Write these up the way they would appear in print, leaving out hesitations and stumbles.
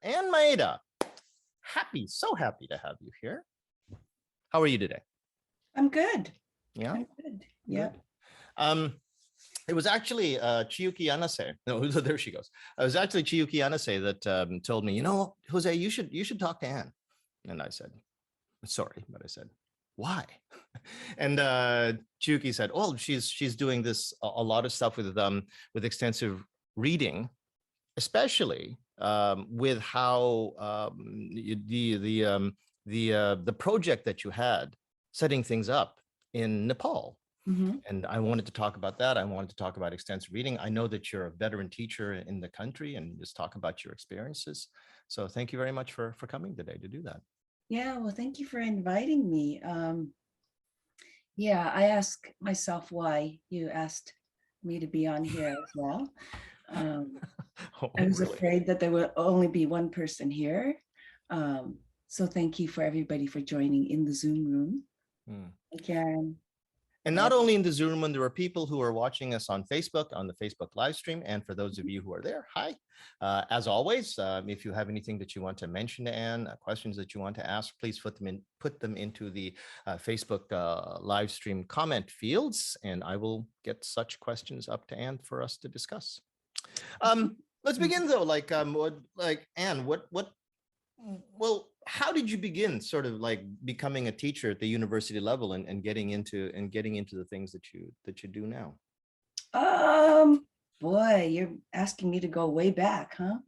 and Mayeda. So happy to have you here. How are you today? I'm good. Yeah, I'm good. Yeah. It was actually Chiyuki Yanase. No, there she goes. It was actually Chiyuki Yanase that told me, Jose, you should talk to Anne. And I said, sorry, but I said, why? And Chiyuki said, oh, she's doing this a lot of stuff with extensive reading, especially with how the project that you had setting things up in Nepal. Mm-hmm. And I wanted to talk about that. I wanted to talk about extensive reading. I know that you're a veteran teacher in the country and just talk about your experiences. So thank you very much for coming today to do that. Yeah, well, thank you for inviting me. Yeah, I ask myself why you asked me to be on here as well. I was really? afraid that there would only be one person here. So thank you for everybody for joining in the Zoom room. Karen. And not only in the Zoom room, there are people who are watching us on Facebook, on the Facebook live stream. And for those of you who are there, hi. As always, if you have anything that you want to mention to Anne, questions that you want to ask, please put them into the Facebook live stream comment fields, and I will get such questions up to Anne for us to discuss. Let's begin though. Anne, well, how did you begin sort of like becoming a teacher at the university level and getting into the things that you do now? Boy, you're asking me to go way back, huh?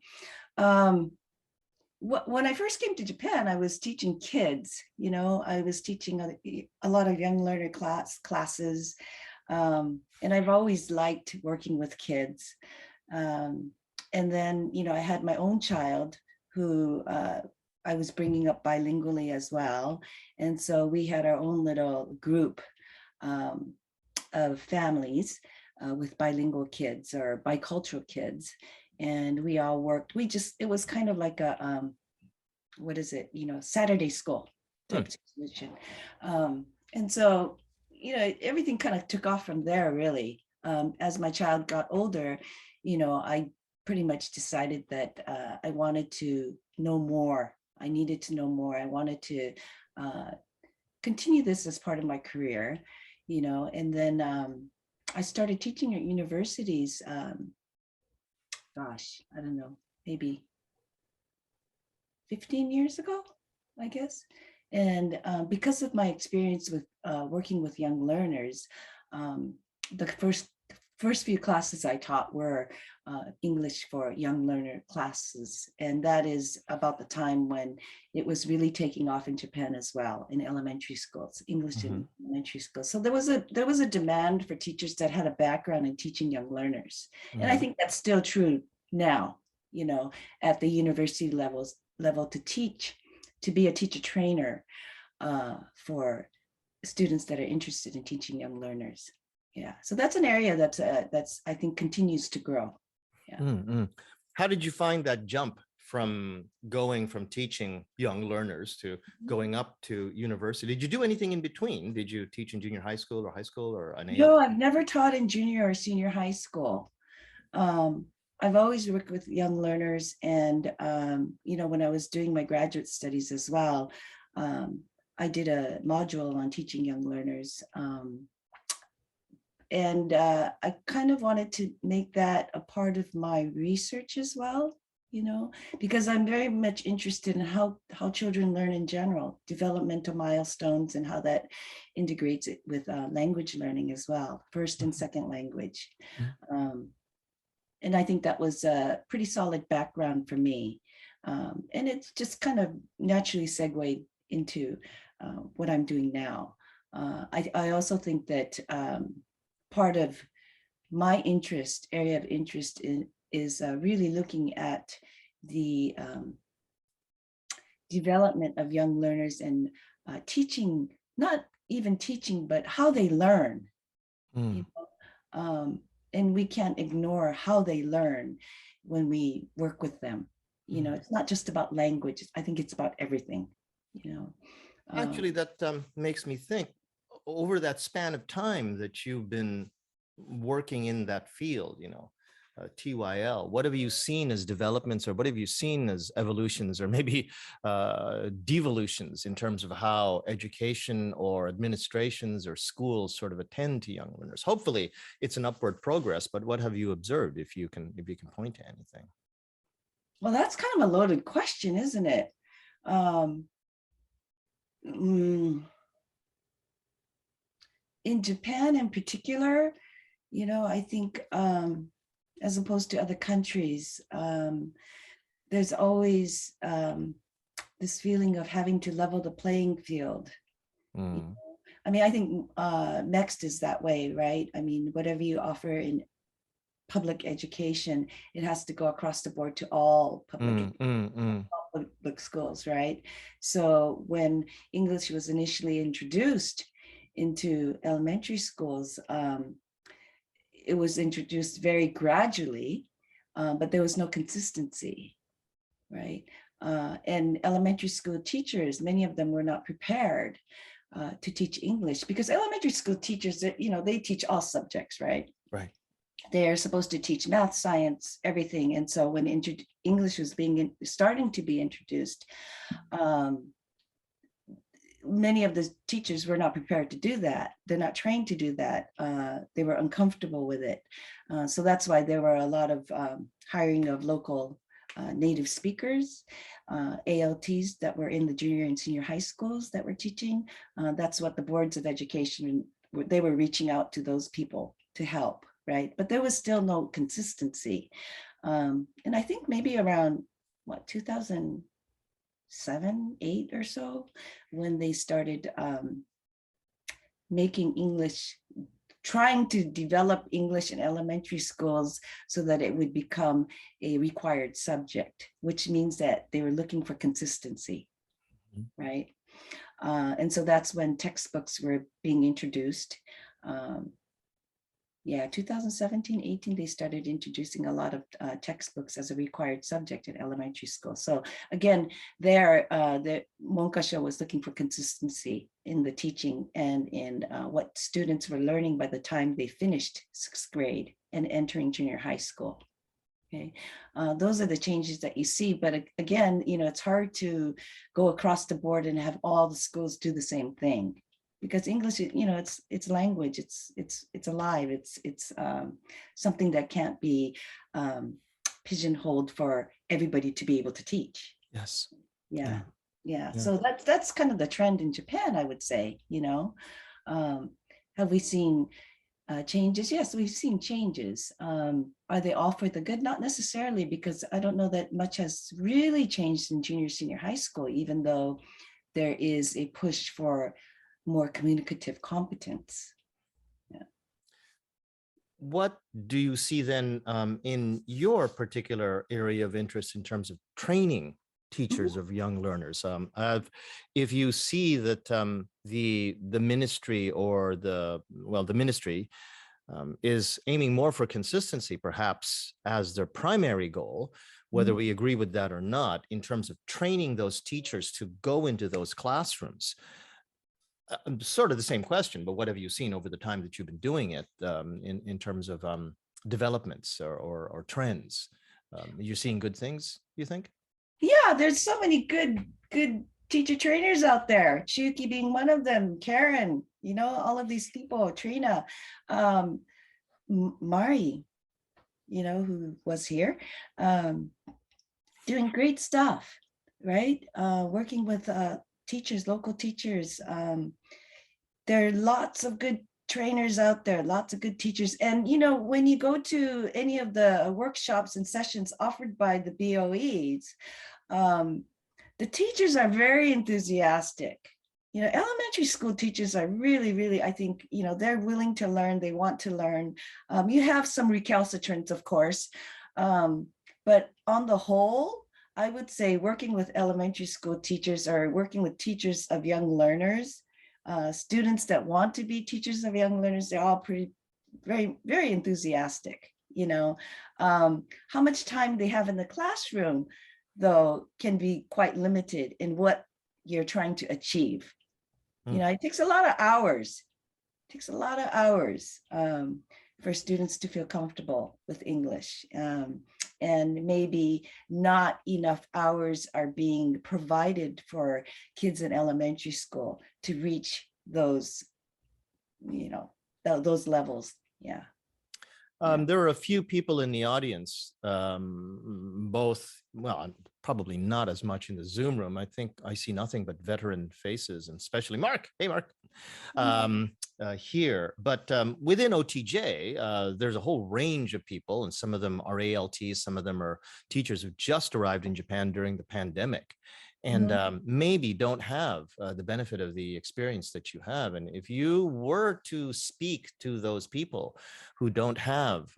When I first came to Japan, I was teaching kids. I was teaching a lot of young learner classes, and I've always liked working with kids. And then, I had my own child who I was bringing up bilingually as well. And so we had our own little group of families with bilingual kids or bicultural kids. And we all worked, it was kind of like a, Saturday school type situation. And so, everything kind of took off from there, really. As my child got older, I pretty much decided that I wanted to know more. I needed to know more. I wanted to continue this as part of my career, and then I started teaching at universities, gosh, I don't know, maybe 15 years ago, I guess. And because of my experience with working with young learners, the first few classes I taught were English for young learner classes. And that is about the time when it was really taking off in Japan as well, in elementary schools, English in elementary schools. So there was a demand for teachers that had a background in teaching young learners. And I think that's still true now, at the university level to be a teacher trainer for students that are interested in teaching young learners. Yeah, so that's an area that's I think continues to grow. Yeah. How did you find that jump from going from teaching young learners to going up to university? Did you do anything in between? Did you teach in junior high school or high school or an ALT? No, I've never taught in junior or senior high school. I've always worked with young learners, and when I was doing my graduate studies as well, I did a module on teaching young learners. And I kind of wanted to make that a part of my research as well, because I'm very much interested in how children learn in general, developmental milestones, and how that integrates it with language learning as well, first and second language. And I think that was a pretty solid background for me. And it's just kind of naturally segued into what I'm doing now. I also think that part of my area of interest is really looking at the development of young learners and teaching, not even teaching, but how they learn. And we can't ignore how they learn when we work with them. It's not just about language. I think it's about everything. Actually, that makes me think, over that span of time that you've been working in that field, TYL, what have you seen as developments, or what have you seen as evolutions, or maybe devolutions in terms of how education or administrations or schools sort of attend to young learners? Hopefully it's an upward progress, but what have you observed, if you can point to anything? Well, that's kind of a loaded question, isn't it? In Japan in particular, I think as opposed to other countries, there's always this feeling of having to level the playing field. I mean, I think next is that way, right? I mean, whatever you offer in public education, it has to go across the board to all public schools, right? So when English was initially introduced into elementary schools, it was introduced very gradually, but there was no consistency, right? And elementary school teachers, many of them were not prepared to teach English, because elementary school teachers, they teach all subjects, right? Right. They're supposed to teach math, science, everything. And so when English was starting to be introduced, many of the teachers were not prepared to do that. They're not trained to do that. They were uncomfortable with it. So that's why there were a lot of hiring of local native speakers, ALTs that were in the junior and senior high schools that were teaching. That's what the boards of education, they were reaching out to those people to help, right? But there was still no consistency. And I think maybe around, 2007, 8 or so, when they started making English, trying to develop English in elementary schools so that it would become a required subject, which means that they were looking for consistency, right? And so that's when textbooks were being introduced. 2017, 18, they started introducing a lot of textbooks as a required subject in elementary school. So again, the Monkasho was looking for consistency in the teaching and in what students were learning by the time they finished 6th grade and entering junior high school. Okay, those are the changes that you see. But again, it's hard to go across the board and have all the schools do the same thing, because English, it's language, it's alive, it's something that can't be pigeonholed for everybody to be able to teach. Yes. Yeah. So that's kind of the trend in Japan, I would say. Have we seen changes? Yes, we've seen changes. Are they all for the good? Not necessarily, because I don't know that much has really changed in junior, senior high school, even though there is a push for more communicative competence. What do you see then in your particular area of interest in terms of training teachers of young learners? If you see that the ministry or the ministry is aiming more for consistency, perhaps as their primary goal, whether we agree with that or not, in terms of training those teachers to go into those classrooms. Sort of the same question, but what have you seen over the time that you've been doing it in terms of developments or trends? You're seeing good things, you think? Yeah, there's so many good teacher trainers out there. Chuki being one of them, Karen, all of these people, Trina, Mari, who was here, doing great stuff, right? Working with teachers, local teachers. There are lots of good trainers out there, lots of good teachers. And, when you go to any of the workshops and sessions offered by the BOEs, the teachers are very enthusiastic. Elementary school teachers are really, really, I think, they're willing to learn. They want to learn. You have some recalcitrants, of course. But on the whole, I would say working with elementary school teachers or working with teachers of young learners, students that want to be teachers of young learners, they're all very, very enthusiastic. How much time they have in the classroom, though, can be quite limited in what you're trying to achieve. It takes a lot of hours. for students to feel comfortable with English. And maybe not enough hours are being provided for kids in elementary school to reach those, those levels. Yeah. There are a few people in the audience, both, well, probably not as much in the Zoom room. I think I see nothing but veteran faces, and especially Mark. Hey, Mark. Here. But within OTJ, there's a whole range of people, and some of them are ALTs, some of them are teachers who just arrived in Japan during the pandemic, and maybe don't have the benefit of the experience that you have. And if you were to speak to those people who don't have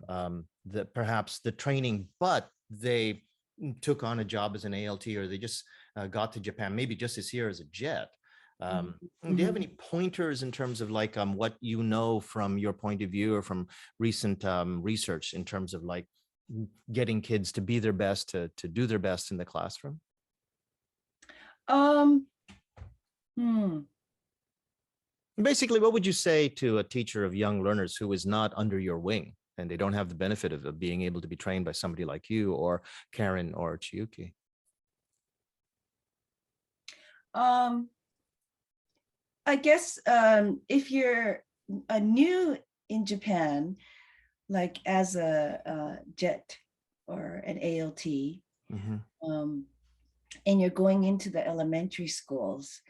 perhaps the training, but they took on a job as an ALT, or they just got to Japan, maybe just this year as a jet. Do you have any pointers in terms of like what you know from your point of view, or from recent research in terms of like getting kids to be their best, to do their best in the classroom? Basically, what would you say to a teacher of young learners who is not under your wing, and they don't have the benefit of being able to be trained by somebody like you or Karen or Chiyuki? I guess if you're new in Japan, like as a JET or an ALT, and you're going into the elementary schools,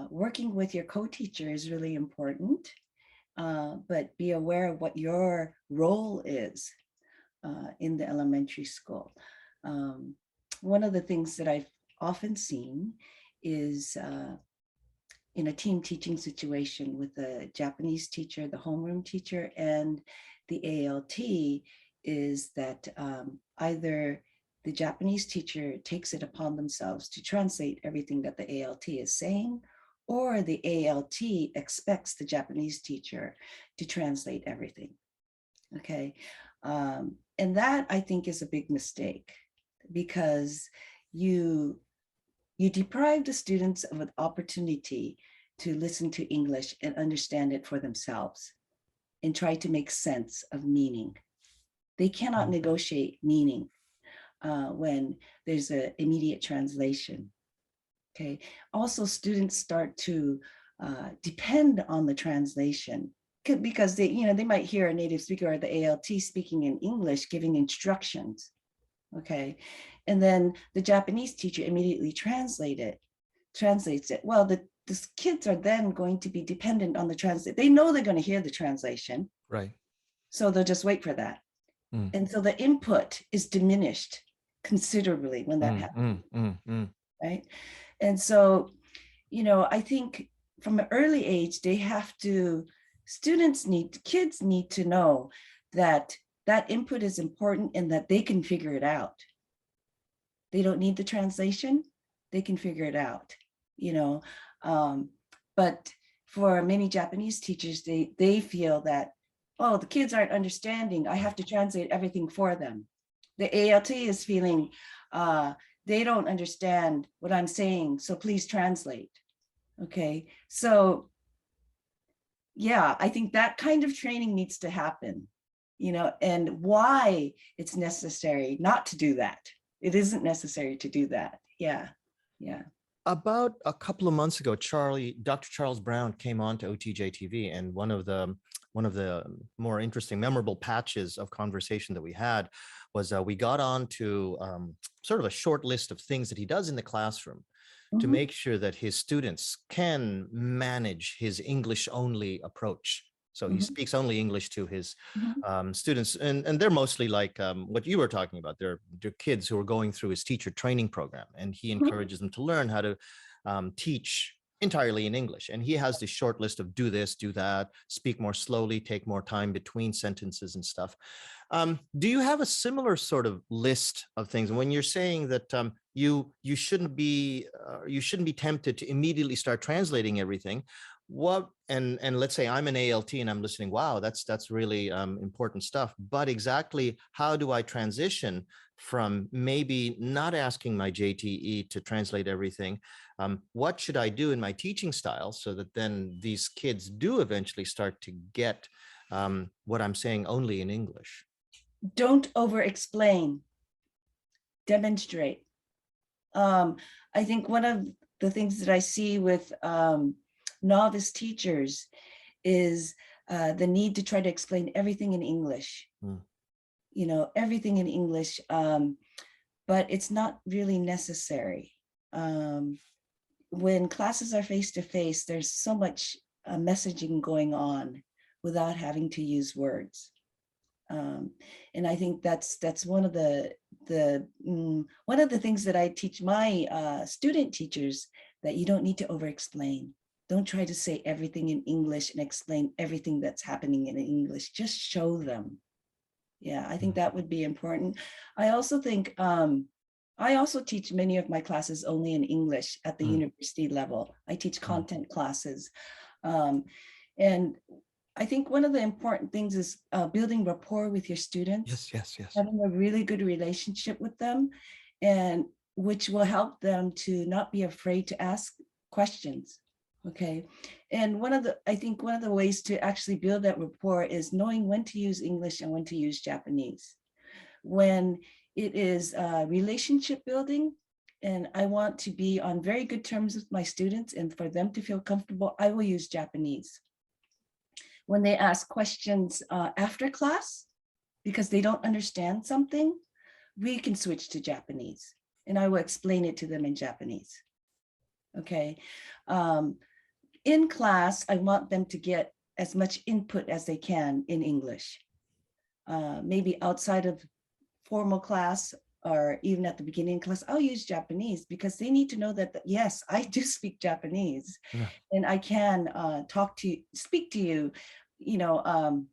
working with your co-teacher is really important, but be aware of what your role is in the elementary school. One of the things that I've often seen is in a team teaching situation with the Japanese teacher, the homeroom teacher, and the ALT, is that either the Japanese teacher takes it upon themselves to translate everything that the ALT is saying, or the ALT expects the Japanese teacher to translate everything. Okay. And that, I think, is a big mistake, because you deprive the students of an opportunity to listen to English and understand it for themselves and try to make sense of meaning. They cannot negotiate meaning when there's an immediate translation. Okay. Also, students start to depend on the translation, because they might hear a native speaker or the ALT speaking in English giving instructions. Okay. And then the Japanese teacher immediately translates it. Well, the kids are then going to be dependent on the translate. They know they're going to hear the translation. Right. So they'll just wait for that. And so the input is diminished considerably when that happens. Right. And so, I think from an early age, kids need to know that input is important and that they can figure it out. They don't need the translation. They can figure it out, but for many Japanese teachers, they feel that, oh, the kids aren't understanding, I have to translate everything for them. The ALT is feeling, they don't understand what I'm saying, so please translate. Okay, so yeah, I think that kind of training needs to happen, and why it's necessary not to do that. It isn't necessary to do that. Yeah. About a couple of months ago, Dr. Charles Brown came on to OTJtv, and one of the more interesting, memorable patches of conversation that we had was we got on to sort of a short list of things that he does in the classroom to make sure that his students can manage his English-only approach. So he speaks only English to his students, and they're mostly like what you were talking about. They're kids who are going through his teacher training program, and he encourages them to learn how to teach entirely in English. And he has this short list of do this, do that, speak more slowly, take more time between sentences and stuff. Do you have a similar sort of list of things? And when you're saying that you shouldn't be tempted to immediately start translating everything, and let's say I'm an ALT and I'm listening, wow, that's really important stuff, but exactly how do I transition from maybe not asking my JTE to translate everything? What should I do in my teaching style so that then these kids do eventually start to get what I'm saying only in English. Don't over-explain, demonstrate. I think one of the things that I see with novice teachers is the need to try to explain everything in English. You know, everything in English, but it's not really necessary. When classes are face-to-face, there's so much messaging going on without having to use words. And I think that's one of the things that I teach my student teachers, that you don't need to over-explain. Don't try to say everything in English and explain everything that's happening in English. Just show them. Yeah, I think that would be important. I also think I also teach many of my classes only in English at the university level. I teach content classes. And I think one of the important things is building rapport with your students. Yes. Having a really good relationship with them, and which will help them to not be afraid to ask questions. Okay. And I think one of the ways to actually build that rapport is knowing when to use English and when to use Japanese. When it is relationship building, and I want to be on very good terms with my students and for them to feel comfortable, I will use Japanese. When they ask questions after class, because they don't understand something, we can switch to Japanese and I will explain it to them in Japanese. Okay. In class, I want them to get as much input as they can in English. Maybe outside of formal class or even at the beginning of class, I'll use Japanese because they need to know that, yes, I do speak Japanese and I can speak to you, you know,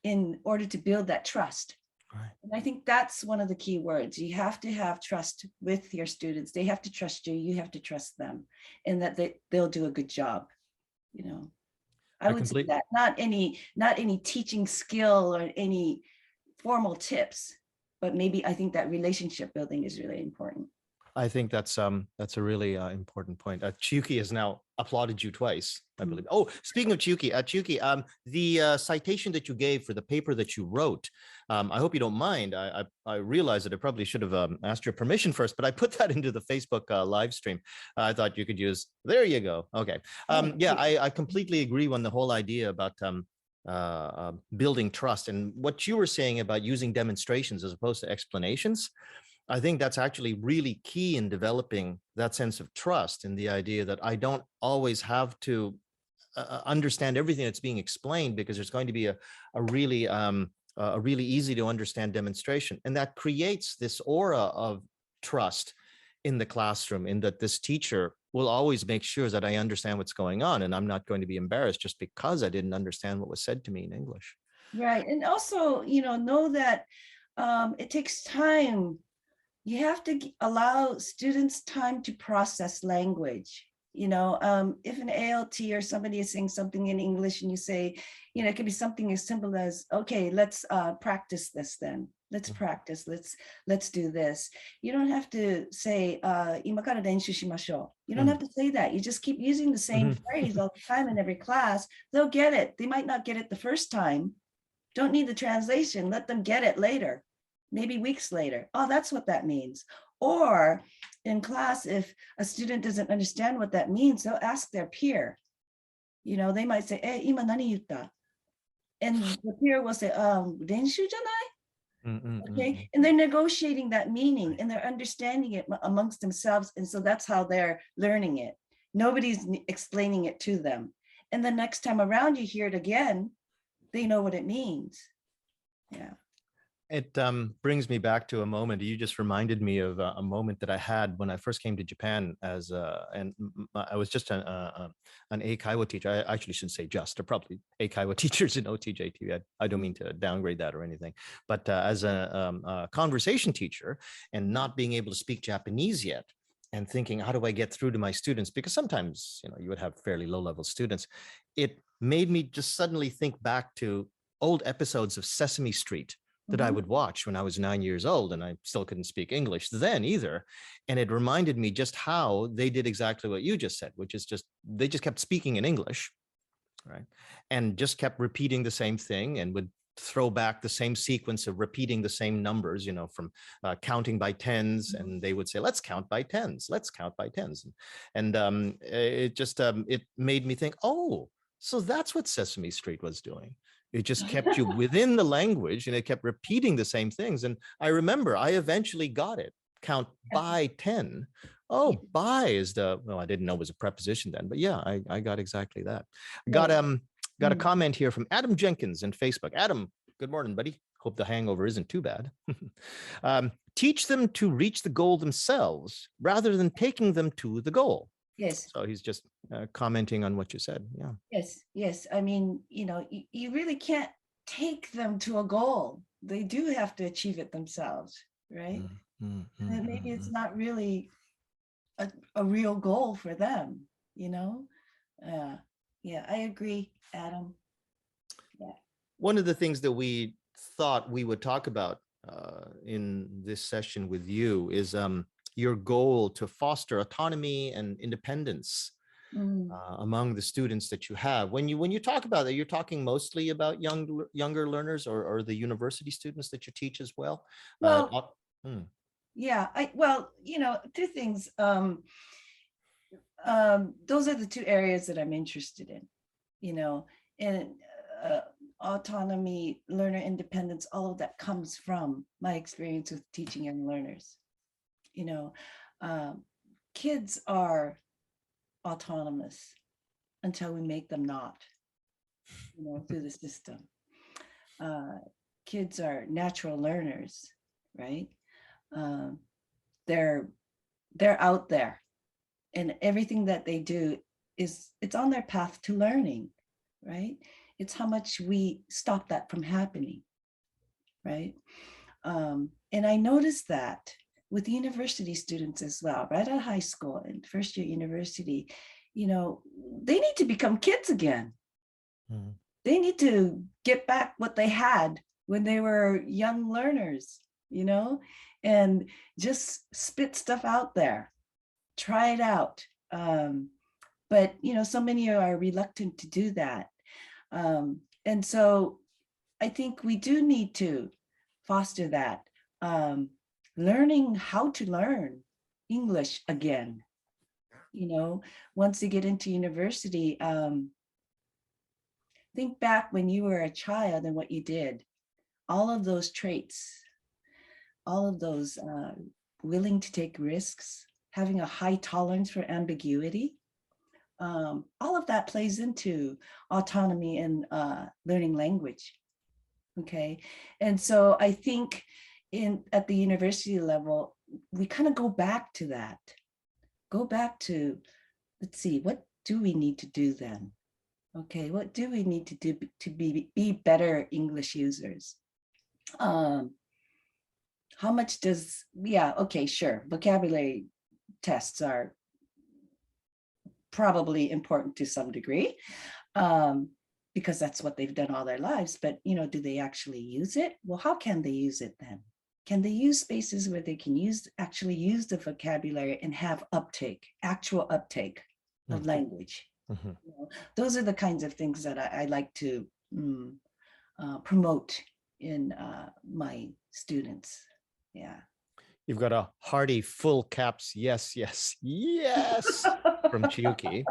in order to build that trust. Right. And I think that's one of the key words. You have to have trust with your students. They have to trust you. You have to trust them, and that they'll do a good job. You know, I would say that not any teaching skill or any formal tips, but maybe I think that relationship building is really important. I think that's a really important point. Chiyuki has now applauded you twice, I believe. Oh, speaking of Chiyuki, the citation that you gave for the paper that you wrote, I hope you don't mind. I realized that I probably should have asked your permission first, but I put that into the Facebook live stream. I thought you could use, there you go. Okay. Yeah, I completely agree on the whole idea about building trust, and what you were saying about using demonstrations as opposed to explanations. I think that's actually really key in developing that sense of trust, and the idea that I don't always have to understand everything that's being explained, because there's going to be a really easy to understand demonstration. And that creates this aura of trust in the classroom, in that this teacher will always make sure that I understand what's going on, and I'm not going to be embarrassed just because I didn't understand what was said to me in English. Right. And also, you know that it takes time. You have to allow students time to process language. You know, if an ALT or somebody is saying something in English and you say, you know, it could be something as simple as, okay, let's practice this then. Let's practice, let's do this. You don't have to say, 今から練習しましょう. You don't have to say that. You just keep using the same phrase all the time in every class. They'll get it. They might not get it the first time. Don't need the translation. Let them get it later. Maybe weeks later. Oh, that's what that means. Or in class, if a student doesn't understand what that means, they'll ask their peer. You know, they might say, 今何言った? And the peer will say, 練習じゃない? Okay. And they're negotiating that meaning and they're understanding it amongst themselves. And so that's how they're learning it. Nobody's explaining it to them. And the next time around you hear it again, they know what it means. Yeah. It brings me back to a moment. You just reminded me of a moment that I had when I first came to Japan and I was just an Eikaiwa teacher. I actually shouldn't say just, they're probably Eikaiwa teachers in OTJtv. I don't mean to downgrade that or anything, but as a conversation teacher and not being able to speak Japanese yet, and thinking, how do I get through to my students? Because sometimes, you know, you would have fairly low-level students. It made me just suddenly think back to old episodes of Sesame Street that I would watch when I was 9 years old, and I still couldn't speak English then either. And it reminded me just how they did exactly what you just said, which is just, they just kept speaking in English. right? And just kept repeating the same thing and would throw back the same sequence of repeating the same numbers, from counting by tens, and they would say, let's count by tens, let's count by tens. And it just, it made me think, oh, so that's what Sesame Street was doing. It just kept you within the language and it kept repeating the same things. And I remember I eventually got it, count by 10. Oh, by is well, I didn't know it was a preposition then, but yeah, I got exactly that. Got a comment here from Adam Jenkins in Facebook. Adam, good morning, buddy. Hope the hangover isn't too bad. Teach them to reach the goal themselves rather than taking them to the goal. Yes. So he's just commenting on what you said. Yeah. Yes. I mean, you really can't take them to a goal. They do have to achieve it themselves, right? And maybe it's not really a real goal for them, Yeah, I agree, Adam. Yeah. One of the things that we thought we would talk about in this session with you is your goal to foster autonomy and independence among the students that you have. When you talk about that, you're talking mostly about younger learners or the university students that you teach as well. Well, yeah, two things. Those are the two areas that I'm interested in, and autonomy, learner independence, all of that comes from my experience with teaching young learners. Kids are autonomous until we make them not, through the system. Kids are natural learners, right? They're out there, and everything that they do it's on their path to learning, right? It's how much we stop that from happening, right? And I noticed that with university students as well, right at high school and first year university, they need to become kids again. They need to get back what they had when they were young learners, and just spit stuff out there, try it out. But so many are reluctant to do that. And so I think we do need to foster that, learning how to learn English again. Once you get into university, think back when you were a child and what you did. All of those traits, all of those willing to take risks, having a high tolerance for ambiguity, all of that plays into autonomy and learning language. Okay, and so I think at the university level, we kind of go back to that. Go back to, let's see, what do we need to do then? Okay, what do we need to do to be better English users? How much does, okay, sure, vocabulary tests are probably important to some degree, because that's what they've done all their lives. But, do they actually use it? Well, how can they use it then? Can they use spaces where they can actually use the vocabulary and have actual uptake of language? Those are the kinds of things that I like to promote in my students. Yeah. You've got a hearty full caps yes from Chiyuki.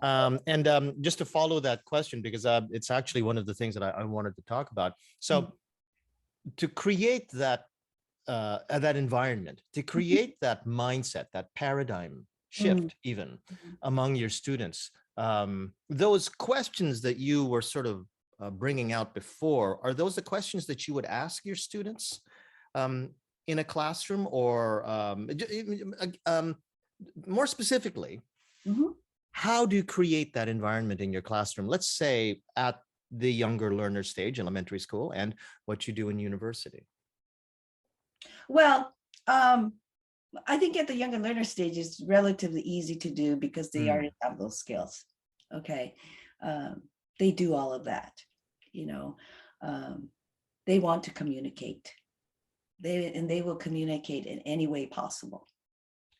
And just to follow that question, because it's actually one of the things that I wanted to talk about. So to create that environment, to create that mindset, that paradigm shift, even among your students, those questions that you were sort of bringing out before, are those the questions that you would ask your students in a classroom, or more specifically, how do you create that environment in your classroom? Let's say at the younger learner stage, elementary school, and what you do in university. Well, I think at the younger learner stage, it's relatively easy to do because they already have those skills. Okay. They do all of that, they want to communicate. They will communicate in any way possible,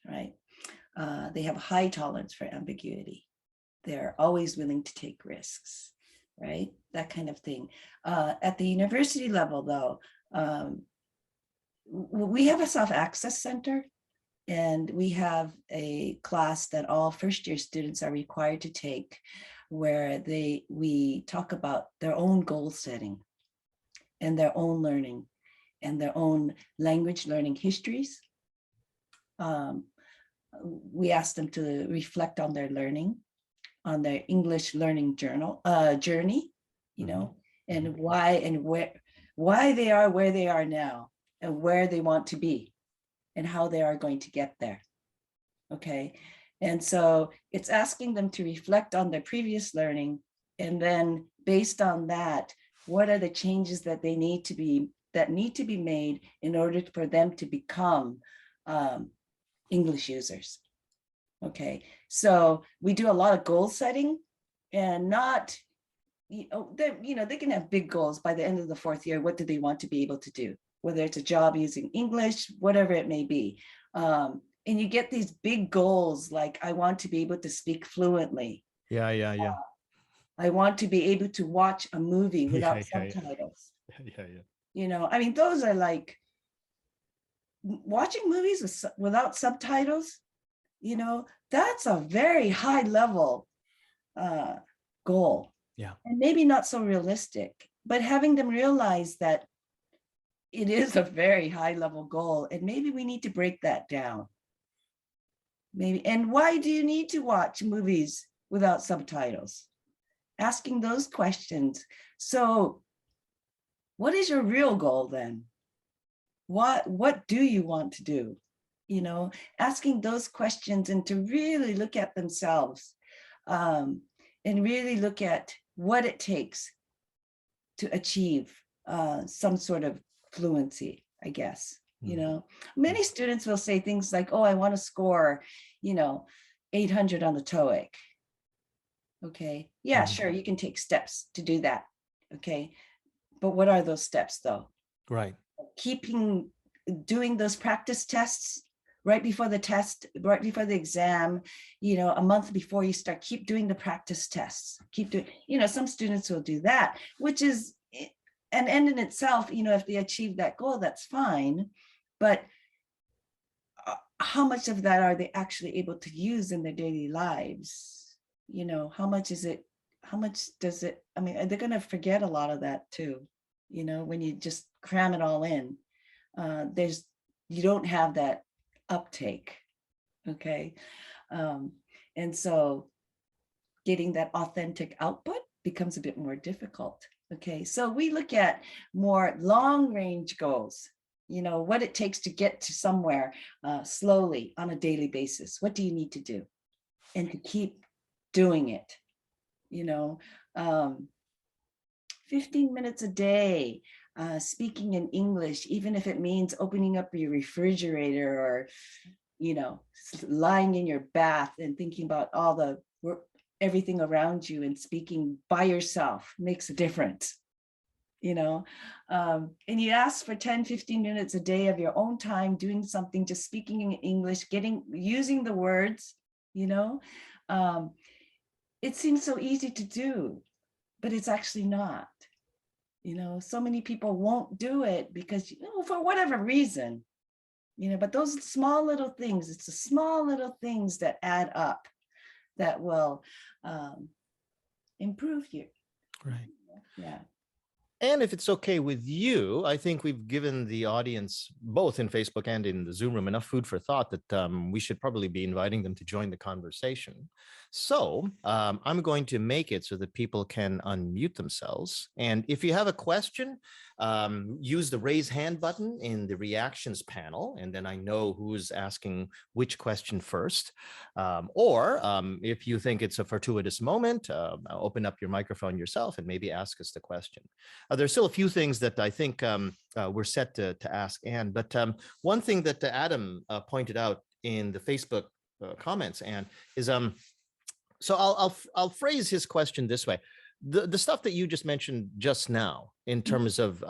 right? They have a high tolerance for ambiguity. They're always willing to take risks, right? That kind of thing. At the university level, though, we have a self-access center, and we have a class that all first-year students are required to take, where we talk about their own goal setting and their own learning and their own language learning histories. We ask them to reflect on their learning, on their English learning journey, you know, and why they are where they are now, and where they want to be, and how they are going to get there. Okay. And so it's asking them to reflect on their previous learning, and then based on that, what are the changes that need to be made in order for them to become English users. Okay, so we do a lot of goal setting, and not, they can have big goals by the end of the fourth year. What do they want to be able to do? Whether it's a job using English, whatever it may be. And you get these big goals, like I want to be able to speak fluently. Yeah. I want to be able to watch a movie without subtitles. Yeah. I mean, those are like watching movies without subtitles. That's a very high level goal. Yeah. And maybe not so realistic, but having them realize that it is a very high level goal, and maybe we need to break that down. Maybe. And why do you need to watch movies without subtitles? Asking those questions. So what is your real goal then? What do you want to do? Asking those questions, and to really look at themselves, and really look at what it takes to achieve some sort of fluency, I guess. Many students will say things like, oh, I want to score, 800 on the TOEIC. Okay, yeah, sure, you can take steps to do that. Okay, but what are those steps though? Right. Doing those practice tests right before the test, right before the exam, a month before you start, keep doing the practice tests, keep doing, some students will do that, which is an end in itself. If they achieve that goal, that's fine. But how much of that are they actually able to use in their daily lives? How much does it, I mean, they're going to forget a lot of that too. When you just cram it all in, you don't have that uptake. Okay. And so getting that authentic output becomes a bit more difficult. Okay. So we look at more long range goals, what it takes to get to somewhere slowly on a daily basis. What do you need to do? And to keep doing it, 15 minutes a day, speaking in English, even if it means opening up your refrigerator, or, lying in your bath and thinking about everything around you and speaking by yourself makes a difference. And you ask for 10-15 minutes a day of your own time doing something, just speaking in English, using the words. It seems so easy to do, but it's actually not. So many people won't do it because, for whatever reason, but those small little things, it's the small little things that add up that will improve you. Right. Yeah. And if it's okay with you, I think we've given the audience, both in Facebook and in the Zoom room, enough food for thought that we should probably be inviting them to join the conversation. So I'm going to make it so that people can unmute themselves. And if you have a question, use the raise hand button in the reactions panel, and then I know who's asking which question first. Or if you think it's a fortuitous moment, open up your microphone yourself and maybe ask us the question. There's still a few things that I think we're set to ask Anne, but one thing that Adam pointed out in the Facebook comments, Anne, is so I'll phrase his question this way. The stuff that you just mentioned just now in terms of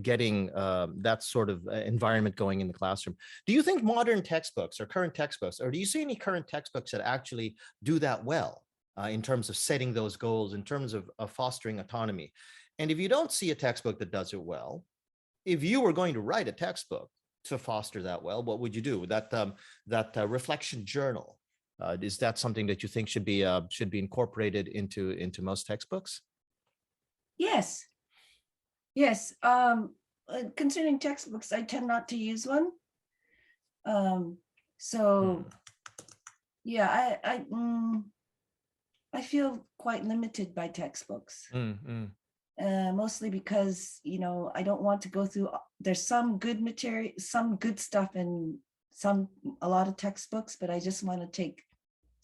getting that sort of environment going in the classroom, do you think modern textbooks or current textbooks, or do you see any current textbooks that actually do that well? in terms of setting those goals, in terms of fostering autonomy. And if you don't see a textbook that does it well, if you were going to write a textbook to foster that well, what would you do? That reflection journal, is that something that you think should be incorporated into most textbooks? Yes, yes. Concerning textbooks, I tend not to use one. So yeah, I feel quite limited by textbooks. Mostly because, you know, I don't want to go through, there's some good material, some good stuff in a lot of textbooks, but I just want to take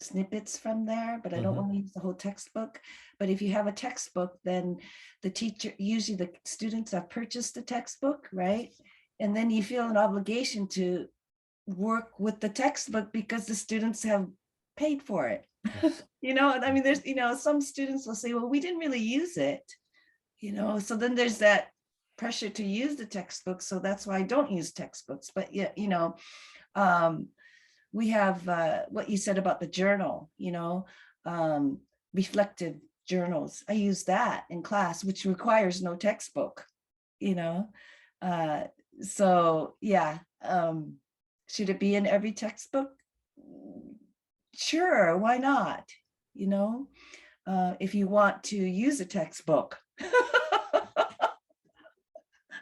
snippets from there, but I don't want to use the whole textbook. But if you have a textbook, then the teacher, usually the students have purchased the textbook, right? And then you feel an obligation to work with the textbook because the students have paid for it. Yes. You know, I mean, there's, you know, some students will say, well, we didn't really use it, you know, so then there's that pressure to use the textbook. So that's why I don't use textbooks. But yeah, you know, we have what you said about the journal, you know, reflective journals. I use that in class, which requires no textbook, you know. So yeah, should it be in every textbook? Sure, why not? You know, if you want to use a textbook.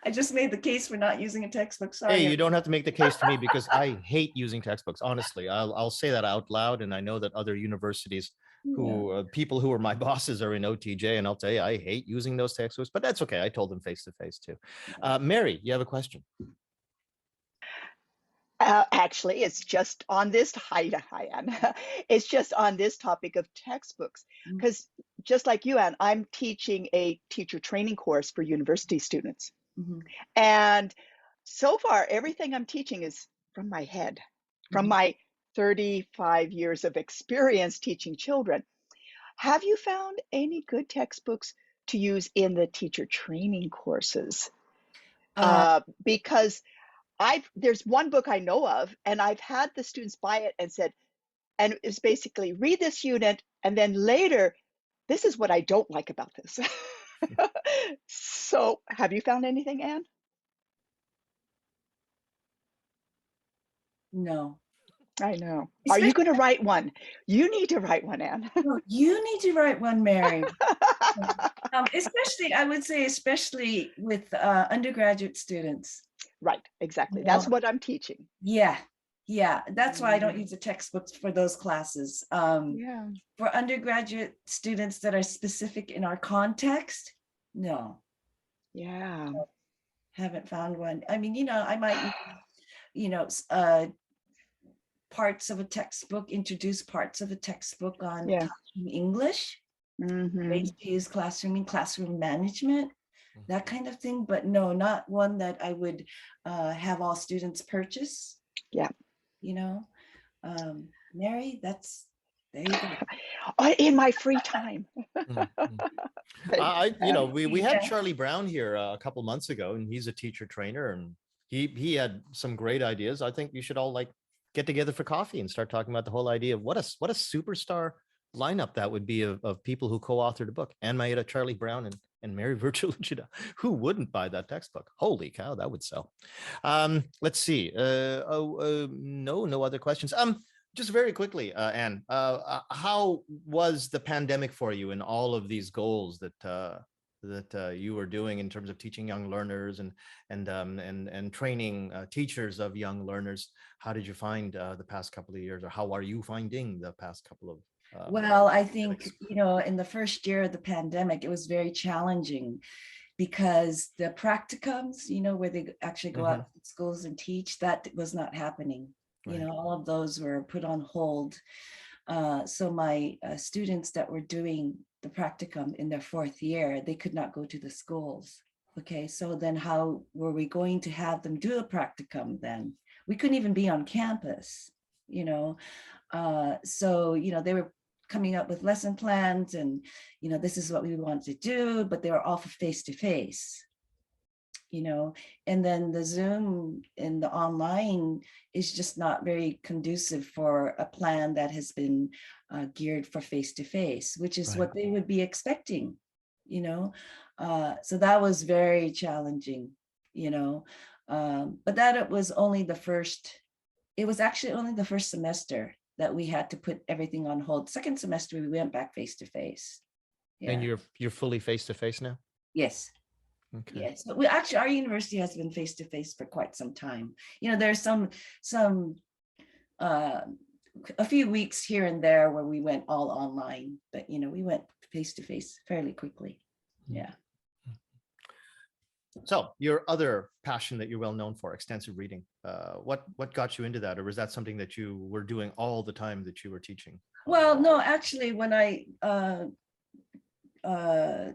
I just made the case for not using a textbook. Sorry. Hey, you don't have to make the case to me because I hate using textbooks. Honestly, I'll say that out loud, and I know that other universities who people who are my bosses are in OTJ, and I'll tell you, I hate using those textbooks, but that's okay. I told them face to face too. Mary, you have a question? Actually, it's just on this, hi, Anne. It's just on this topic of textbooks, because just like you, Anne, I'm teaching a teacher training course for university students. And so far, everything I'm teaching is from my head, from my 35 years of experience teaching children. Have you found any good textbooks to use in the teacher training courses? Because there's one book I know of, and I've had the students buy it and said, and it's basically read this unit, and then later, this is what I don't like about this. So have you found anything, Anne? No. I know. Are you going to write one? You need to write one, Anne. No, you need to write one, Mary. Especially, I would say, especially with undergraduate students. Right, exactly. You That's know, what I'm teaching. Yeah, yeah. That's why I don't use the textbooks for those classes. Yeah. For undergraduate students that are specific in our context, no. Yeah. Haven't found one. I mean, you know, I might, you know, parts of a textbook, introduce parts of a textbook on classroom English, ways to use classroom management, that kind of thing. But no, not one that I would have all students purchase. Yeah. You know, Mary, that's, there you go. In my free time. You know, we had Charlie Brown here a couple months ago, and he's a teacher trainer, and he had some great ideas. I think you should all like get together for coffee and start talking about the whole idea of what a superstar lineup that would be of people who co-authored a book. Anne Mayeda, Charlie Brown, and Mary Virtual. Who wouldn't buy that textbook? Holy cow, that would sell. Let's see. No other questions. Just very quickly, Anne, how was the pandemic for you in all of these goals that you were doing in terms of teaching young learners and training teachers of young learners? How did you find the past couple of years, or how are you finding the past couple of well, I think, you know, in the first year of the pandemic, it was very challenging because the practicums, you know, where they actually go out to schools and teach, that was not happening. You know, all of those were put on hold. So my students that were doing the practicum in their fourth year, they could not go to the schools. Okay, so then how were we going to have them do a practicum then? We couldn't even be on campus, you know. So, you know, they were coming up with lesson plans and, you know, this is what we want to do, but they were all for face-to-face. and then the Zoom and the online is just not very conducive for a plan that has been geared for face-to-face, which is what they would be expecting, so that was very challenging, but that it was actually only the first semester that we had to put everything on hold. Second semester, we went back face-to-face. And you're fully face-to-face now? Yes. Okay. Yes, but our university has been face-to-face for quite some time. There's some a few weeks here and there where we went all online, but we went face-to-face fairly quickly. Yeah. So your other passion that you're well known for, extensive reading, what got you into that? Or was that something that you were doing all the time that you were teaching? Well, no, actually, when I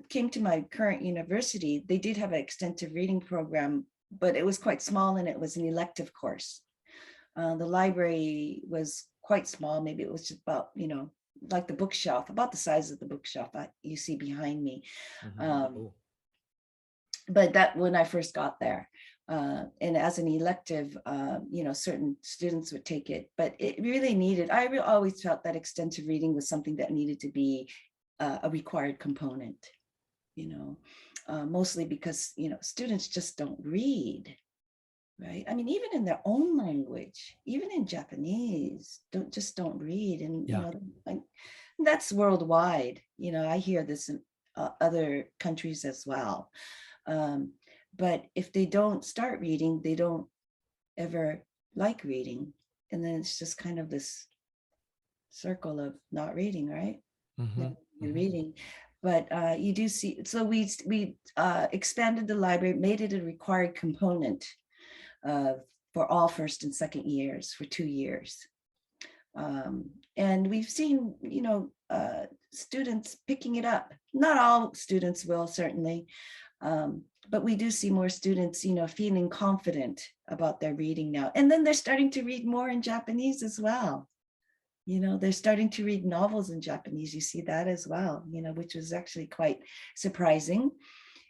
came to my current university, they did have an extensive reading program, but it was quite small and it was an elective course. The library was quite small. Maybe it was just about, like the bookshelf, about the size of the bookshelf you see behind me. But that when I first got there, and as an elective, certain students would take it, but it really needed, I always felt that extensive reading was something that needed to be a required component, mostly because, students just don't read, right? I mean, even in their own language, even in Japanese, don't read. And, that's worldwide. I hear this in other countries as well. But if they don't start reading, they don't ever like reading. And then it's just kind of this circle of not reading, right? Reading. But you do see, so we expanded the library, made it a required component for all first and second years for 2 years. And we've seen, students picking it up. Not all students will, certainly. But we do see more students, feeling confident about their reading now. And then they're starting to read more in Japanese as well. They're starting to read novels in Japanese. You see that as well, which was actually quite surprising,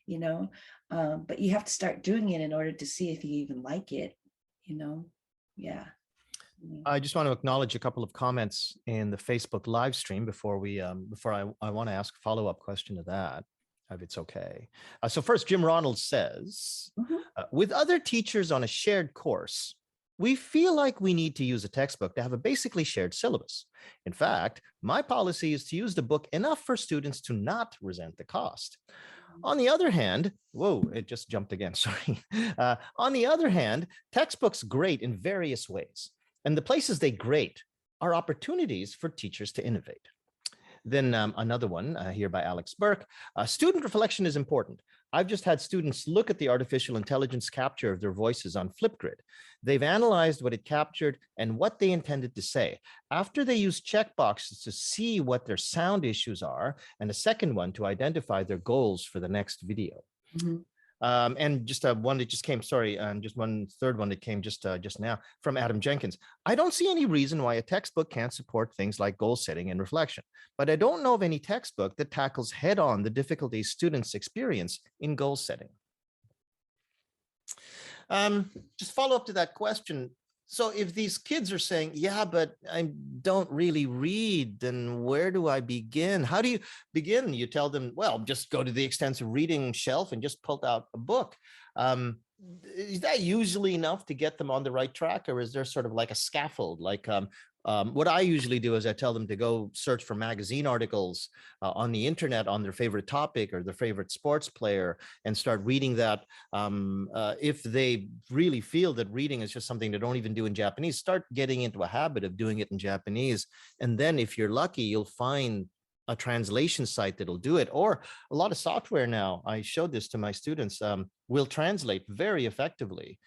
but you have to start doing it in order to see if you even like it, yeah. I just want to acknowledge a couple of comments in the Facebook live stream before I want to ask a follow-up question to that, if it's okay. So first, Jim Ronald says, with other teachers on a shared course, we feel like we need to use a textbook to have a basically shared syllabus. In fact, my policy is to use the book enough for students to not resent the cost. On the other hand, whoa, it just jumped again, sorry. On the other hand, textbooks grade in various ways, and the places they grade are opportunities for teachers to innovate. Then another one here by Alex Burke. Student reflection is important. I've just had students look at the artificial intelligence capture of their voices on Flipgrid. They've analyzed what it captured and what they intended to say. After they use checkboxes to see what their sound issues are, and a second one to identify their goals for the next video. And just one that just came, sorry, and just one third one that came just now from Adam Jenkins. I don't see any reason why a textbook can't support things like goal setting and reflection, but I don't know of any textbook that tackles head on the difficulties students experience in goal setting. Just follow up to that question. So if these kids are saying, yeah, but I don't really read, then where do I begin? How do you begin? You tell them, well, just go to the extensive reading shelf and just pull out a book. Is that usually enough to get them on the right track? Or is there sort of like a scaffold? Like what I usually do is I tell them to go search for magazine articles on the internet on their favorite topic or their favorite sports player and start reading that. If they really feel that reading is just something they don't even do in Japanese, start getting into a habit of doing it in Japanese. And then if you're lucky, you'll find a translation site that'll do it, or a lot of software now. I showed this to my students, will translate very effectively,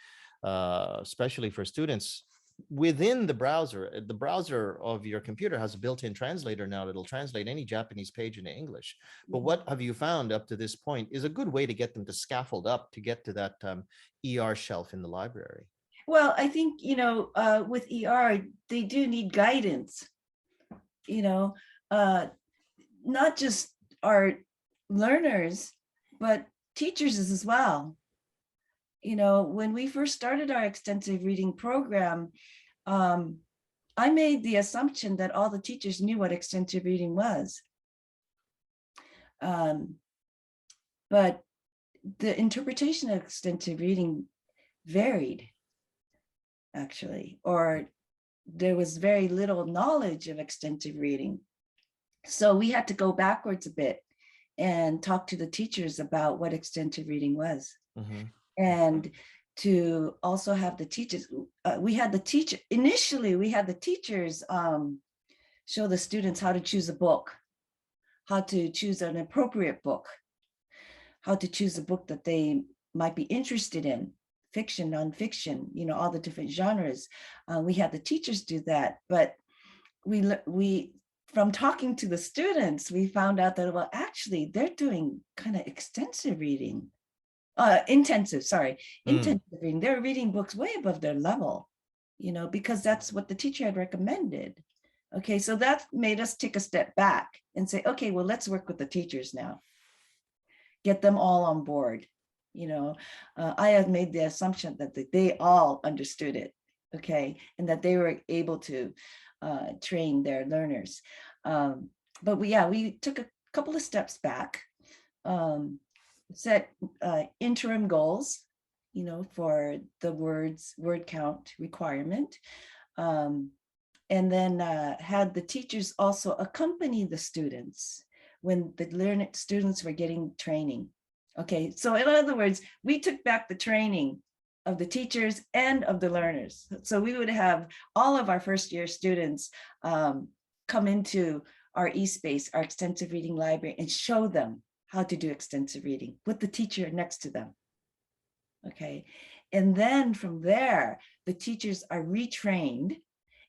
especially for students within the browser. The browser of your computer has a built-in translator now that'll translate any Japanese page into English. But what have you found up to this point is a good way to get them to scaffold up to get to that ER shelf in the library? Well, I think, with ER, they do need guidance, not just our learners, but teachers as well. when we first started our extensive reading program, I made the assumption that all the teachers knew what extensive reading was. But the interpretation of extensive reading varied, actually, or there was very little knowledge of extensive reading. So we had to go backwards a bit and talk to the teachers about what extensive reading was. Mm-hmm. And to also have the teachers, initially we had the teachers show the students how to choose a book, how to choose an appropriate book, how to choose a book that they might be interested in, fiction, nonfiction, all the different genres. We had the teachers do that, but we from talking to the students, we found out that, well, actually they're doing kind of extensive reading, intensive reading. They're reading books way above their level, because that's what the teacher had recommended. Okay, so that made us take a step back and say, okay, well, let's work with the teachers now. Get them all on board. I had made the assumption that they all understood it, okay, and that they were able to train their learners. But we took a couple of steps back, set interim goals, for the word count requirement, and then had the teachers also accompany the students when the students were getting training. Okay, so in other words, we took back the training of the teachers and of the learners. So we would have all of our first year students come into our eSpace, our extensive reading library, and show them how to do extensive reading with the teacher next to them. Okay, and then from there, the teachers are retrained,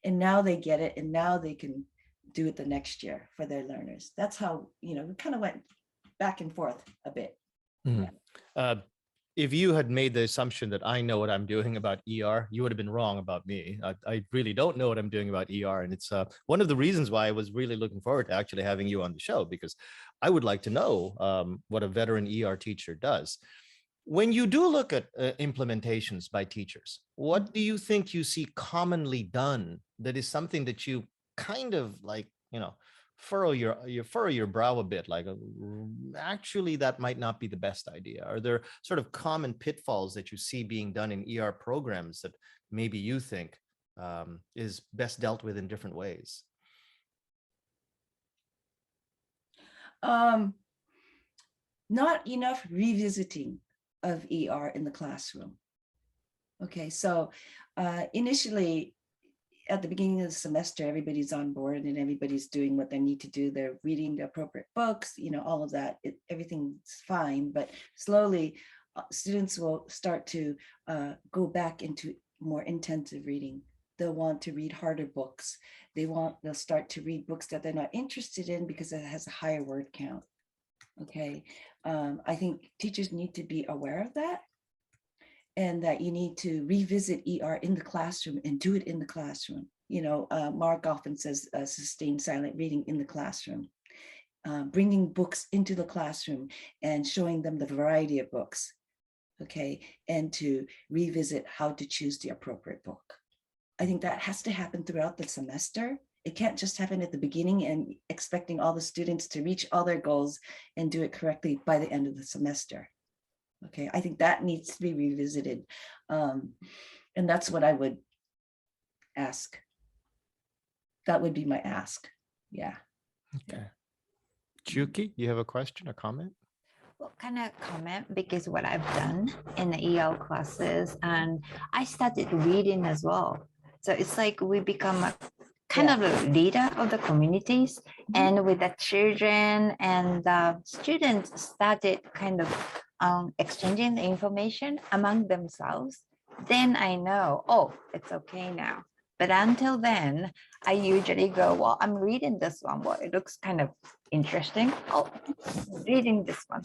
and now they get it, and now they can do it the next year for their learners. That's how, we kind of went back and forth a bit. Mm-hmm. Yeah. If you had made the assumption that I know what I'm doing about ER, you would have been wrong about me. I really don't know what I'm doing about ER. And it's one of the reasons why I was really looking forward to actually having you on the show, because I would like to know what a veteran ER teacher does. When you do look at implementations by teachers, what do you think you see commonly done that is something that you kind of like, furrow your brow a bit, like actually that might not be the best idea? Are there sort of common pitfalls that you see being done in ER programs that maybe you think is best dealt with in different ways? Not enough revisiting of ER in the classroom. Okay, so initially, at the beginning of the semester, everybody's on board and everybody's doing what they need to do. They're reading the appropriate books, all of that. Everything's fine, but slowly students will start to go back into more intensive reading. They'll want to read harder books. They'll start to read books that they're not interested in because it has a higher word count. Okay, I think teachers need to be aware of that, and that you need to revisit ER in the classroom and do it in the classroom. Mark often says sustained silent reading in the classroom, bringing books into the classroom and showing them the variety of books, okay, and to revisit how to choose the appropriate book. I think that has to happen throughout the semester. It can't just happen at the beginning and expecting all the students to reach all their goals and do it correctly by the end of the semester. Okay, I think that needs to be revisited. And that's what I would ask. That would be my ask. Yeah. Okay. Juki, you have a question or comment? Well, kind of comment, because what I've done in the EL classes, and I started reading as well. So it's like we become a kind of a leader of the communities, and with the children and the students started kind of exchanging the information among themselves. Then I know, oh, it's okay now. But until then, I usually go, well, I'm reading this one. Well, it looks kind of interesting. Oh, reading this one.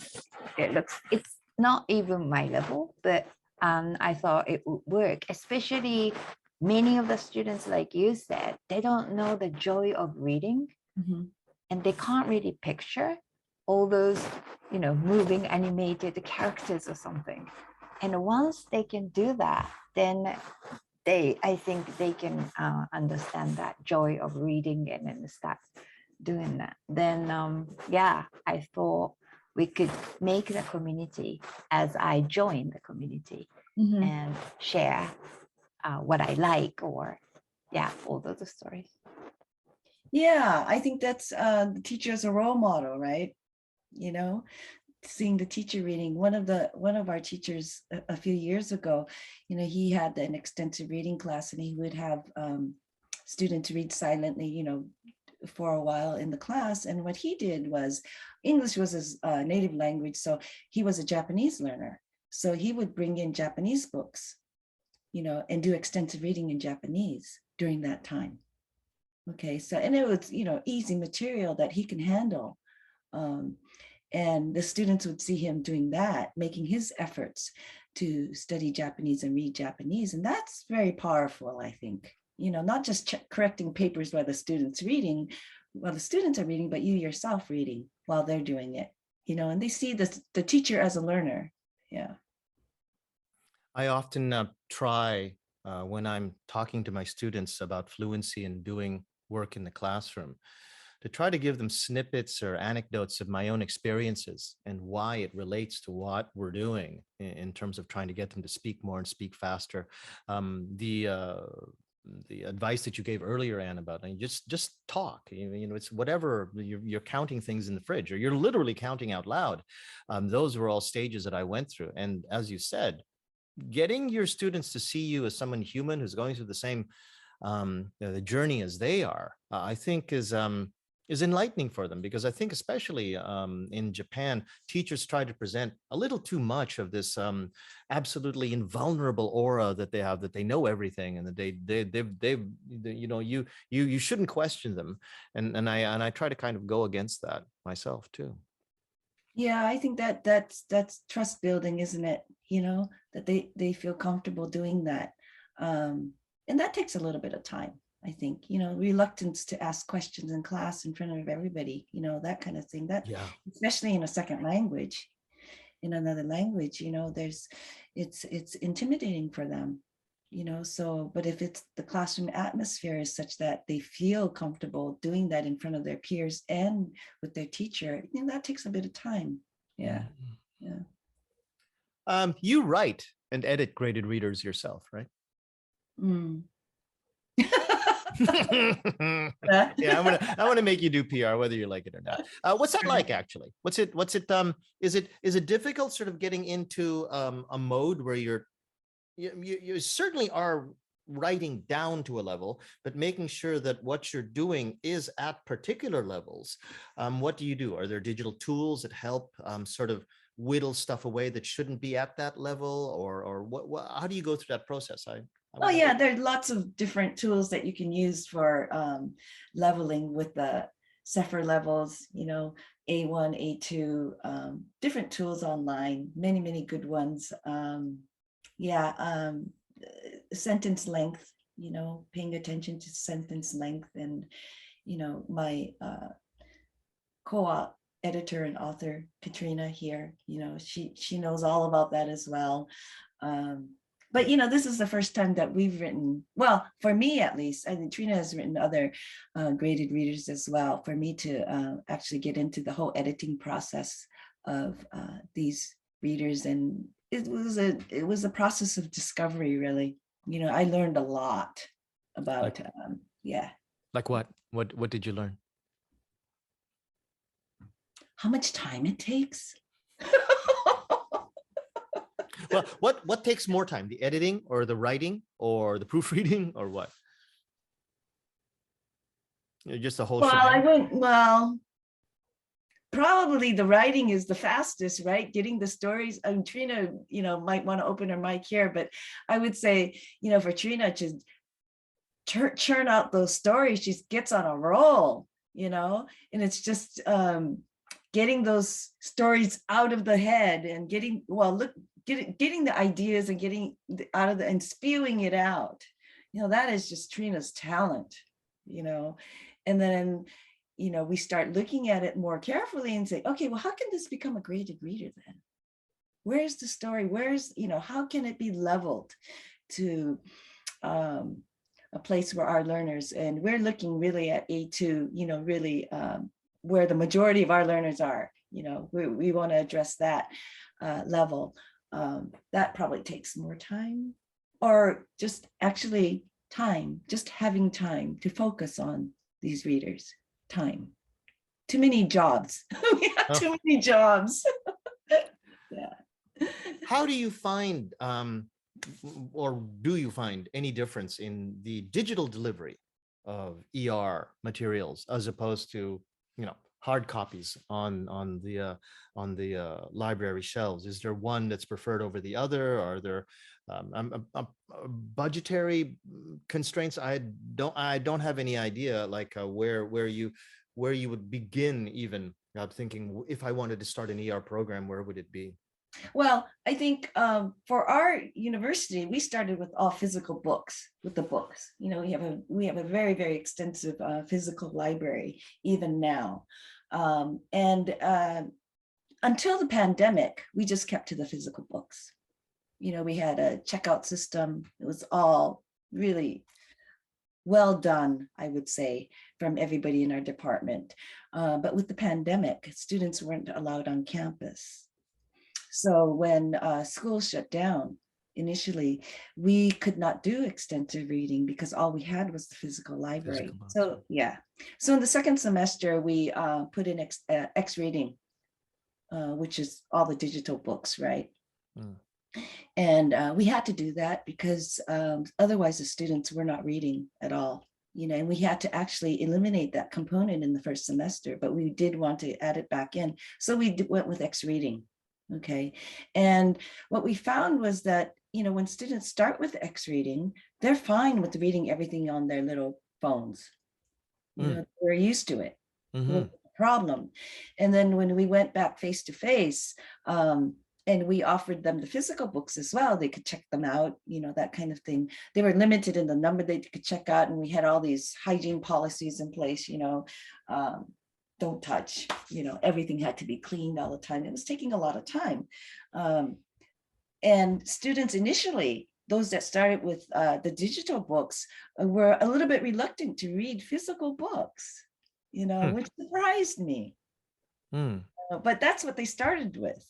It's not even my level, but I thought it would work, especially many of the students, like you said, they don't know the joy of reading, and they can't really picture all those, moving animated characters or something. And once they can do that, then I think they can understand that joy of reading and then start doing that. Then, yeah, I thought we could make the community as I join the community and share what I like, or yeah, all those stories. Yeah, I think that's the teacher as a role model, right? You know, seeing the teacher reading. One of our teachers a few years ago, you know, he had an extensive reading class, and he would have students read silently, you know, for a while in the class. And what he did was, English was his native language, so he was a Japanese learner. So he would bring in Japanese books, you know, and do extensive reading in Japanese during that time. Okay, so, and it was, you know, easy material that he can handle. And the students would see him doing that, making his efforts to study Japanese and read Japanese. And that's very powerful, I think. You know, not just correcting papers while the students are reading, but you yourself reading while they're doing it, you know, and they see the teacher as a learner. Yeah. I often try when I'm talking to my students about fluency and doing work in the classroom to try to give them snippets or anecdotes of my own experiences and why it relates to what we're doing in terms of trying to get them to speak more and speak faster. The advice that you gave earlier, Anne, about just talk. You know, it's whatever you're counting things in the fridge, or you're literally counting out loud. Those were all stages that I went through, and as you said, getting your students to see you as someone human who's going through the same the journey as they are, I think is enlightening for them, because I think especially in Japan, teachers try to present a little too much of this absolutely invulnerable aura that they have, that they know everything, and that they you know, you shouldn't question them, and I try to kind of go against that myself too. Yeah, I think that's trust building, isn't it? You know, that they feel comfortable doing that. And that takes a little bit of time, I think, you know, reluctance to ask questions in class in front of everybody, you know, that kind of thing. That, Yeah. especially in a second language, in another language, you know, it's intimidating for them, you know. So, but if it's the classroom atmosphere is such that they feel comfortable doing that in front of their peers and with their teacher, you know, that takes a bit of time. Yeah. Yeah. You write and edit graded readers yourself, right? Mm. Yeah, I want to make you do PR whether you like it or not. What's that like, actually? What's it is it difficult sort of getting into a mode where you certainly are writing down to a level, but making sure that what you're doing is at particular levels? What do you do? Are there digital tools that help sort of whittle stuff away that shouldn't be at that level, or what how do you go through that process? Oh yeah, there are lots of different tools that you can use for leveling with the Cepher levels, you know, A1, A2, different tools online, many good ones. Sentence length, you know, paying attention to sentence length. And, you know, my co-op editor and author, Katrina here, you know, she knows all about that as well. But, you know, this is the first time that we've written, well, for me at least, I think Trina has written other graded readers as well, for me to actually get into the whole editing process of these readers. And it was a process of discovery, really. You know, I learned a lot about, yeah. Like what? What did you learn? How much time it takes. Well, what takes more time, the editing or the writing or the proofreading, or what? Just the whole shebang? Probably the writing is the fastest, right? Getting the stories. And Trina, you know, might want to open her mic here, but I would say, you know, for Trina to churn out those stories, she gets on a roll, you know, and it's just getting those stories out of the head and getting the ideas and getting out of and spewing it out. You know, that is just Trina's talent, you know. And then, you know, we start looking at it more carefully and say, okay, well, how can this become a graded reader then? Where's the story? Where's, how can it be leveled to a place where our learners, and we're looking really at A2, really where the majority of our learners are, we want to address that level. That probably takes more time, or just actually time, just having time to focus on these readers. Time. Too many jobs. We have too many jobs. Yeah. How do you find, or do you find any difference in the digital delivery of ER materials as opposed to, hard copies on the library shelves? Is there one that's preferred over the other? Are there budgetary constraints? I don't have any idea, like where you would begin even thinking, if I wanted to start an ER program, where would it be? Well, I think for our university, we started with all physical books, with the books. We have a very, very extensive physical library even now. And until the pandemic, we just kept to the physical books. We had a checkout system. It was all really well done, I would say, from everybody in our department. But with the pandemic, students weren't allowed on campus. So when school shut down, initially, we could not do extensive reading because all we had was the physical library. So yeah. So in the second semester, we put in X reading, which is all the digital books, right? And we had to do that because otherwise the students were not reading at all. And we had to actually eliminate that component in the first semester, but we did want to add it back in. So we went with X reading. Okay. And what we found was that, when students start with X reading, they're fine with reading everything on their little phones. We're used to it. No problem. And then when we went back face to face, and we offered them the physical books as well, they could check them out, that kind of thing. They were limited in the number they could check out. And we had all these hygiene policies in place, don't touch, everything had to be cleaned all the time. It was taking a lot of time. And students initially, those that started with the digital books, were a little bit reluctant to read physical books, which surprised me. But that's what they started with.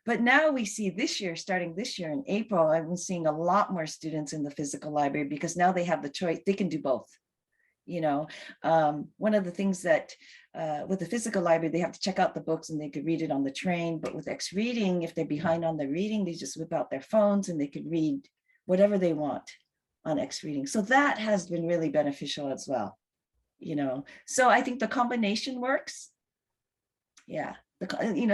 But now we see starting this year in April, I've been seeing a lot more students in the physical library because now they have the choice, they can do both. One of the things that with the physical library, they have to check out the books and they could read it on the train. But with X reading, if they're behind on the reading, they just whip out their phones and they could read whatever they want on X reading. So that has been really beneficial as well. So I think the combination works. Yeah.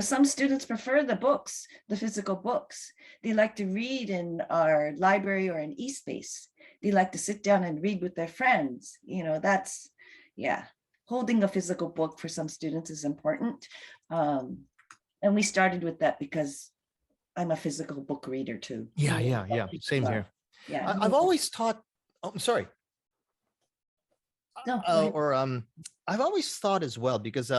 Some students prefer the books, the physical books. They like to read in our library or in eSpace. They like to sit down and read with their friends. That's, yeah, holding a physical book for some students is important. And we started with that because I'm a physical book reader too. Yeah. Same here. Yeah. I've always taught, I'm sorry. No, I've always thought as well, because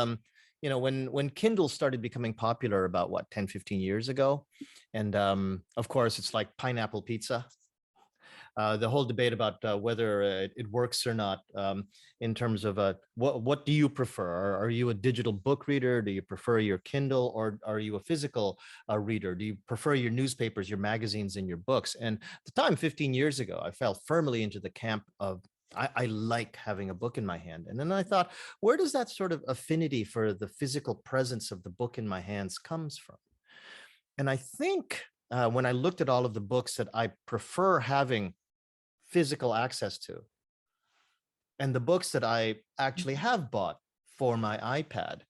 when Kindle started becoming popular about 10, 15 years ago, and of course it's like pineapple pizza. The whole debate about whether it works or not, in terms of what do you prefer? Are you a digital book reader? Do you prefer your Kindle, or are you a physical reader? Do you prefer your newspapers, your magazines, and your books? And at the time, 15 years ago, I fell firmly into the camp of I like having a book in my hand. And then I thought, where does that sort of affinity for the physical presence of the book in my hands comes from? And I think when I looked at all of the books that I prefer having physical access to, and the books that I actually have bought for my iPad,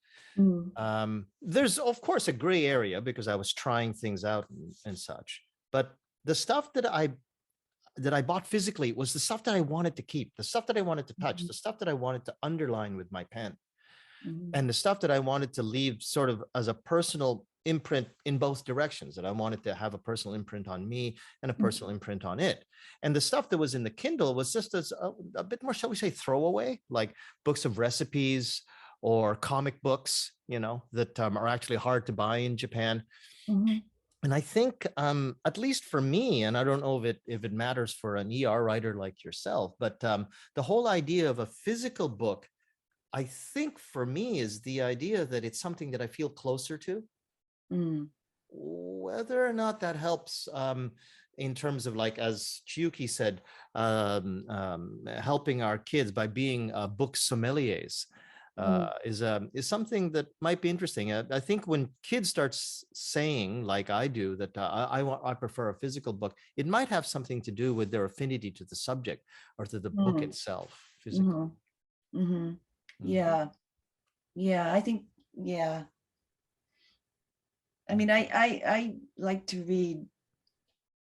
there's of course a gray area because I was trying things out and such. But the stuff that I bought physically was the stuff that I wanted to keep, the stuff that I wanted to touch, the stuff that I wanted to underline with my pen, and the stuff that I wanted to leave sort of as a personal imprint in both directions, that I wanted to have a personal imprint on me and a personal imprint on it. And the stuff that was in the Kindle was just as a bit more, shall we say, throwaway, like books of recipes or comic books, that are actually hard to buy in Japan. And I think, at least for me, and I don't know if it matters for an ER writer like yourself, but the whole idea of a physical book, I think for me is the idea that it's something that I feel closer to. Mm, Whether or not that helps, in terms of, like, as Chiyuki said, helping our kids by being book sommeliers, mm, is something that might be interesting. I think when kids start saying, like I do, that I prefer a physical book, it might have something to do with their affinity to the subject or to the book mm, itself physically. mhm, mhm. Mhm. Yeah, yeah, I think, yeah. I mean, I like to read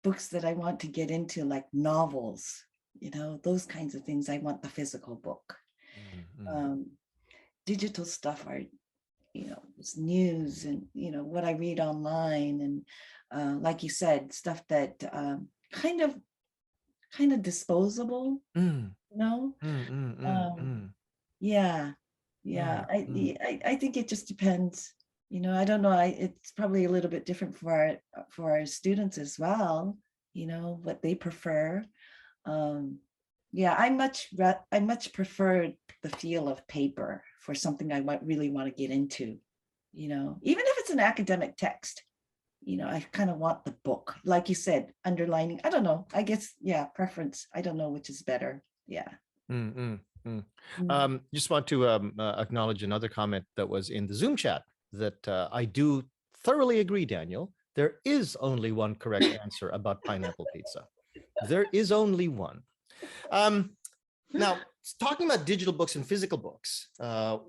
books that I want to get into, like novels, those kinds of things. I want the physical book. Mhm. Um, Digital stuff are, it's news and, what I read online and, like you said, stuff that kind of disposable, Mm, you know? mm, mm, mm, Um, mm, yeah, yeah. mm, mm. I think it just depends. I don't know. It's probably a little bit different for our students as well. What they prefer. Um, yeah, I much prefer the feel of paper for something I really want to get into. Even if it's an academic text. I kind of want the book, like you said, underlining. I don't know. I guess, yeah, preference. I don't know which is better. Yeah. Mm, mm, mm. Mm. Just want to acknowledge another comment that was in the Zoom chat that I do thoroughly agree, Daniel. There is only one correct answer about pineapple pizza. There is only one. Um, Now, talking about digital books and physical books,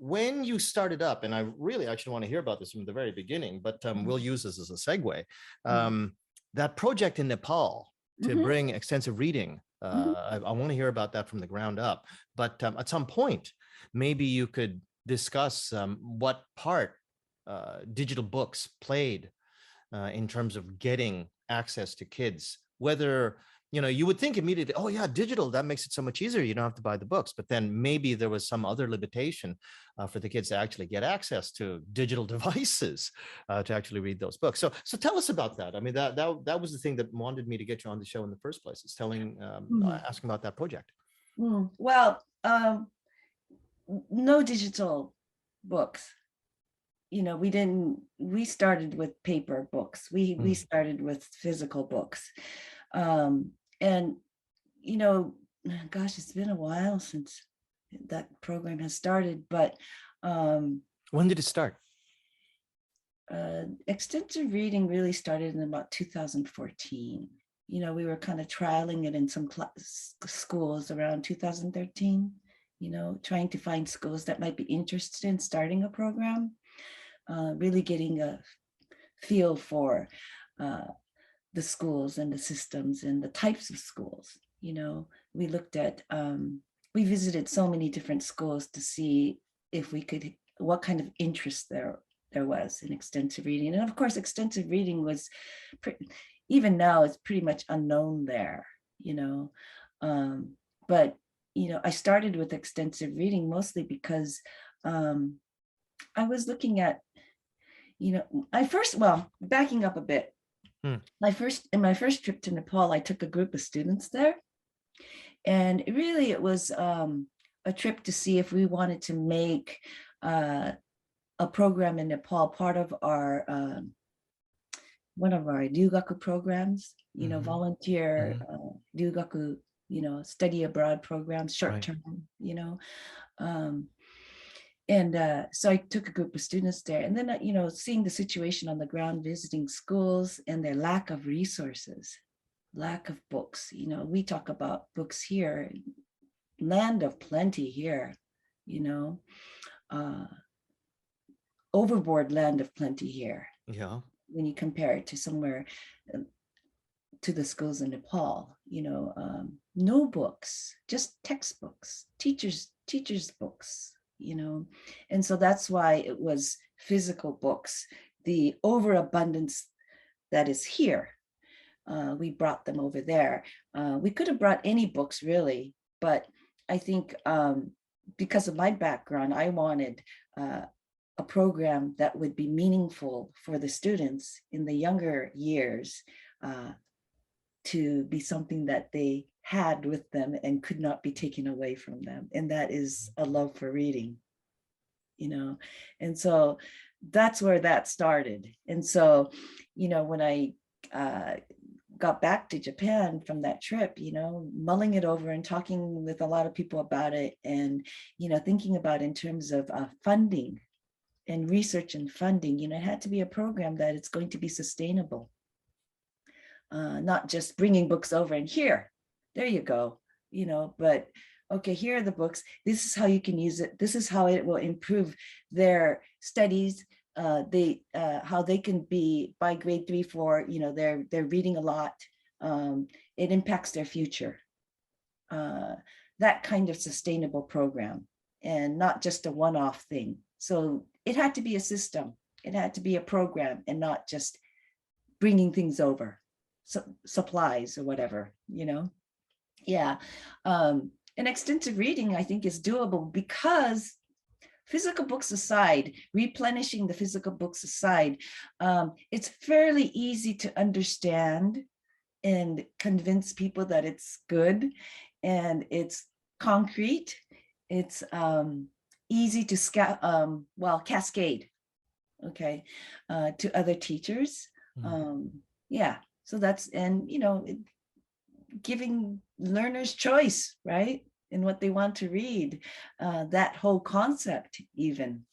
when you started up, and I really actually want to hear about this from the very beginning, but we'll use this as a segue. That project in Nepal to Mhm, bring extensive reading, mhm, I want to hear about that from the ground up. But at some point, maybe you could discuss what part digital books played in terms of getting access to kids, whether you would think immediately, oh yeah, digital, that makes it so much easier, you don't have to buy the books, but then maybe there was some other limitation for the kids to actually get access to digital devices to actually read those books. So tell us about that. I mean, that was the thing that wanted me to get you on the show in the first place, is mhm, asking about that project. Well, no digital books. We started with paper books. We Mm, started with physical books. Um, and, you know, gosh, it's been a while since that program has started, but when did it start? extensive reading really started in about 2014. We were kind of trialing it in some schools around 2013, trying to find schools that might be interested in starting a program, really getting a feel for the schools and the systems and the types of schools. We looked at, we visited so many different schools to see if we could, what kind of interest there was in extensive reading. And of course, extensive reading was, even now, it's pretty much unknown there, but, I started with extensive reading mostly because I was looking at, backing up a bit, Hmm. in my first trip to Nepal, I took a group of students there, and it was a trip to see if we wanted to make a program in Nepal part of our one of our ryugaku programs, Mhm. volunteer ryugaku, study abroad programs, short Right. term, um, and so I took a group of students there, and then seeing the situation on the ground, visiting schools and their lack of resources, lack of books. We talk about books here, land of plenty here, uh, overboard land of plenty here, Yeah. when you compare it to somewhere, to the schools in Nepal. No books, just textbooks, teachers books, and so that's why it was physical books, the overabundance that is here. We brought them over there. We could have brought any books really, but I think because of my background, I wanted a program that would be meaningful for the students in the younger years to be something that they had with them and could not be taken away from them. And that is a love for reading, you know? And so that's where that started. And so, you know, when I got back to Japan from that trip, you know, mulling it over and talking with a lot of people about it, and, you know, thinking about in terms of funding and research and funding, you know, it had to be a program that it's going to be sustainable. Not just bringing books over and here, there you go, you know, but okay, here are the books. This is how you can use it. This is how it will improve their studies. How they can be by grade 3, 4, you know, they're reading a lot. It impacts their future. That kind of sustainable program, and not just a one-off thing. So it had to be a system. It had to be a program, and not just bringing things over. So, supplies or whatever, you know. Yeah. And extensive reading, I think, is doable because physical books aside, replenishing the physical books aside, it's fairly easy to understand and convince people that it's good, and it's concrete. It's easy to cascade, okay, to other teachers. Yeah. So that's, and, you know, giving learners choice, right? In what they want to read, that whole concept even.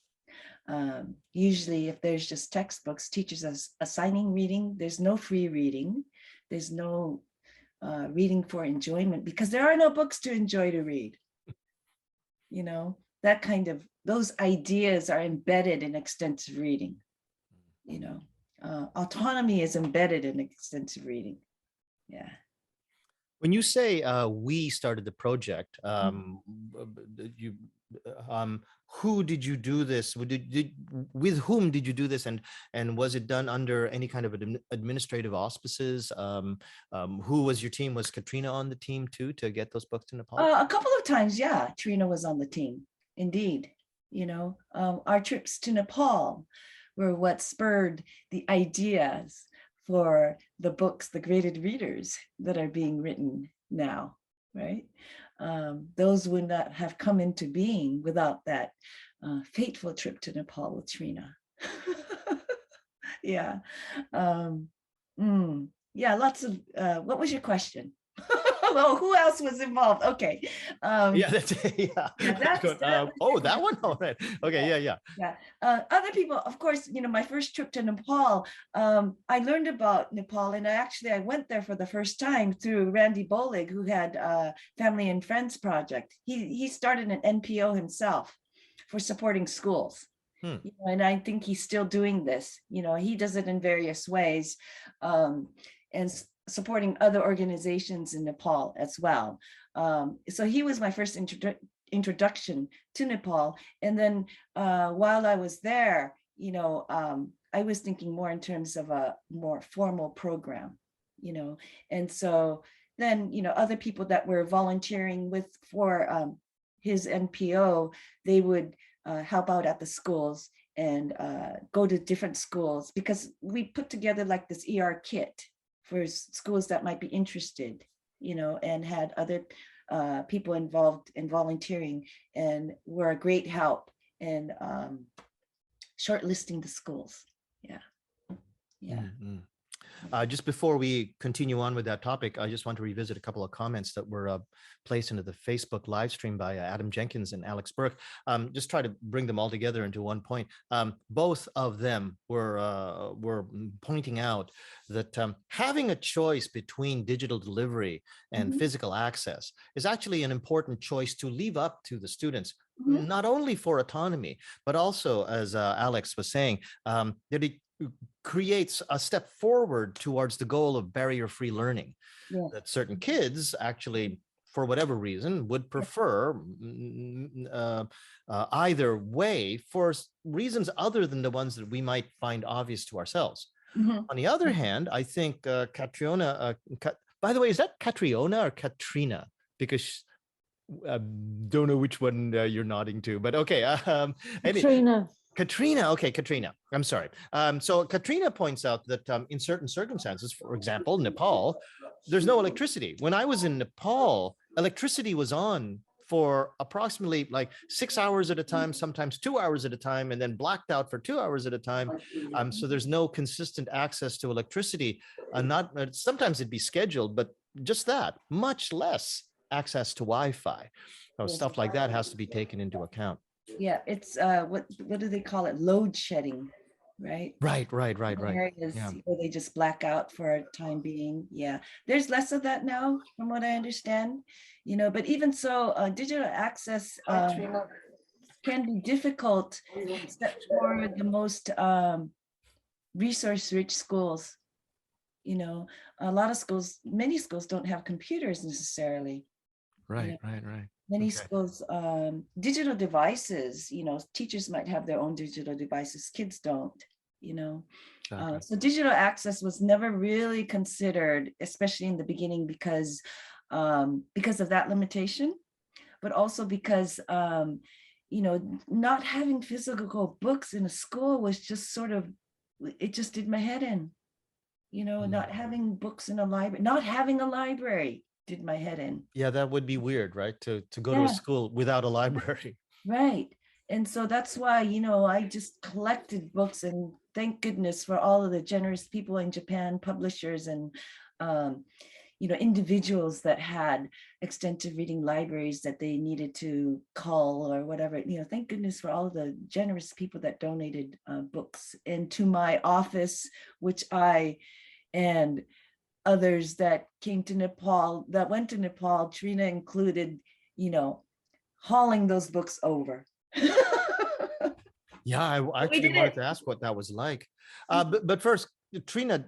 Usually if there's just textbooks, teachers are assigning reading, there's no free reading. There's no reading for enjoyment, because there are no books to enjoy to read. You know, that kind of, those ideas are embedded in extensive reading, you know. Autonomy is embedded in extensive reading. Yeah. When you say we started the project, who did you do this with? Whom did you do this, and was it done under any kind of administrative auspices? Who was your team? Was Katrina on the team too to get those books to Nepal? A couple of times, yeah. Trina was on the team, indeed. You know, our trips to Nepal were what spurred the ideas for the books, the graded readers that are being written now, right? Those would not have come into being without that fateful trip to Nepal with Trina. Yeah. Yeah, lots of, what was your question? Well, who else was involved? Okay. Yeah, that's that one. All right. Okay. Yeah. Other people, of course, you know, my first trip to Nepal, I learned about Nepal, and I went there for the first time through Randy Bolig, who had Family and Friends Project. He started an NPO himself for supporting schools. You know, and I think he's still doing this. You know, he does it in various ways, and supporting other organizations in Nepal as well. So he was my first introduction to Nepal. And then while I was there, you know, I was thinking more in terms of a more formal program, you know. And so then, you know, other people that were volunteering for his NPO, they would help out at the schools and go to different schools, because we put together like this ER kit for schools that might be interested, you know, and had other people involved in volunteering, and were a great help in shortlisting the schools. Yeah. Just before we continue on with that topic, I just want to revisit a couple of comments that were placed into the Facebook live stream by Adam Jenkins and Alex Burke. Just try to bring them all together into one point. Both of them were pointing out that having a choice between digital delivery and physical access is actually an important choice to leave up to the students, not only for autonomy, but also, as Alex was saying, that it creates a step forward towards the goal of barrier-free learning. That certain kids actually, for whatever reason, would prefer either way for reasons other than the ones that we might find obvious to ourselves. On the other hand, I think Catriona, by the way, is that Catriona or Katrina? Because don't know which one you're nodding to, but okay. Katrina. Katrina. Okay, Katrina. I'm sorry. So Katrina points out that in certain circumstances, for example, Nepal, there's no electricity. When I was in Nepal, electricity was on for approximately like 6 hours at a time, sometimes 2 hours at a time, and then blacked out for 2 hours at a time. So there's no consistent access to electricity. Not sometimes it'd be scheduled, but just that, much less access to Wi-Fi. So stuff like that has to be taken into account. Yeah, it's what do they call it? Load shedding, right? Right. Areas Yeah. where they just black out for a time being. Yeah, there's less of that now, from what I understand. But even so, digital access can be difficult, except for the most resource-rich schools. A lot of schools, many schools don't have computers necessarily. Right. Many Okay. schools, digital devices, teachers might have their own digital devices, kids don't, Exactly. So digital access was never really considered, especially in the beginning, because of that limitation, but also because, not having physical books in a school was just sort of, it just did my head in, not having books in a library, not having a library did my head in. Yeah, that would be weird, right? To go to a Yeah. school without a library. Right. And so that's why, I just collected books, and thank goodness for all of the generous people in Japan, publishers and, individuals that had extensive reading libraries that they needed to call or whatever. Thank goodness for all of the generous people that donated books into my office, which I and others that came to Nepal, that went to Nepal, Trina included, hauling those books over. Yeah, I actually wanted to ask what that was like. But first, Katrina,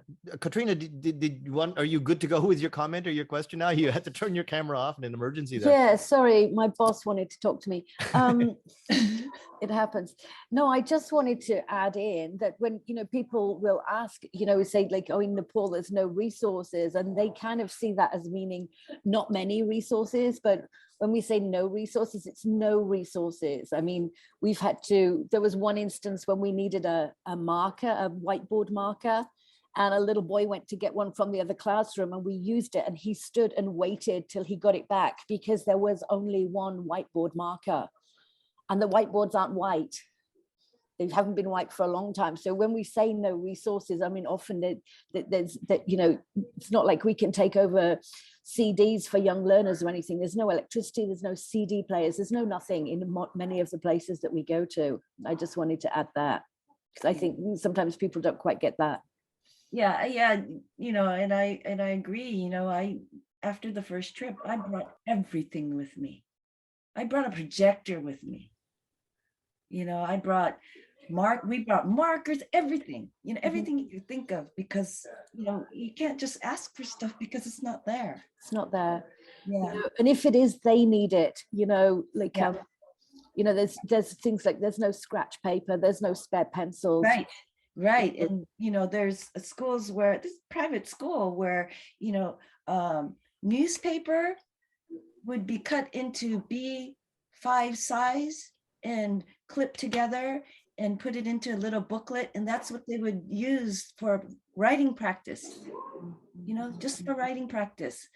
did you want? Are you good to go with your comment or your question now? You had to turn your camera off in an emergency there. Yeah, sorry, my boss wanted to talk to me. It happens. No, I just wanted to add in that when people will ask, say like, oh, in Nepal there's no resources, and they kind of see that as meaning not many resources. But when we say no resources, it's no resources. I mean, there was one instance when we needed a marker, a whiteboard marker, and a little boy went to get one from the other classroom, and we used it, and he stood and waited till he got it back because there was only one whiteboard marker, and the whiteboards aren't white. They haven't been white for a long time. So when we say no resources, I mean, often there's it's not like we can take over CDs for young learners or anything. There's no electricity, there's no CD players, there's no nothing in many of the places that we go to. I just wanted to add that, because I think sometimes people don't quite get that. Yeah, and I agree. After the first trip, I brought everything with me. I brought a projector with me. I brought we brought markers, everything, everything you could think of, because you can't just ask for stuff because it's not there. It's not there. Yeah. And if it is, they need it, like there's things like there's no scratch paper, there's no spare pencils. Right. And there's schools where this private school where newspaper would be cut into B5 size and clipped together and put it into a little booklet, and that's what they would use for writing practice, just for writing practice.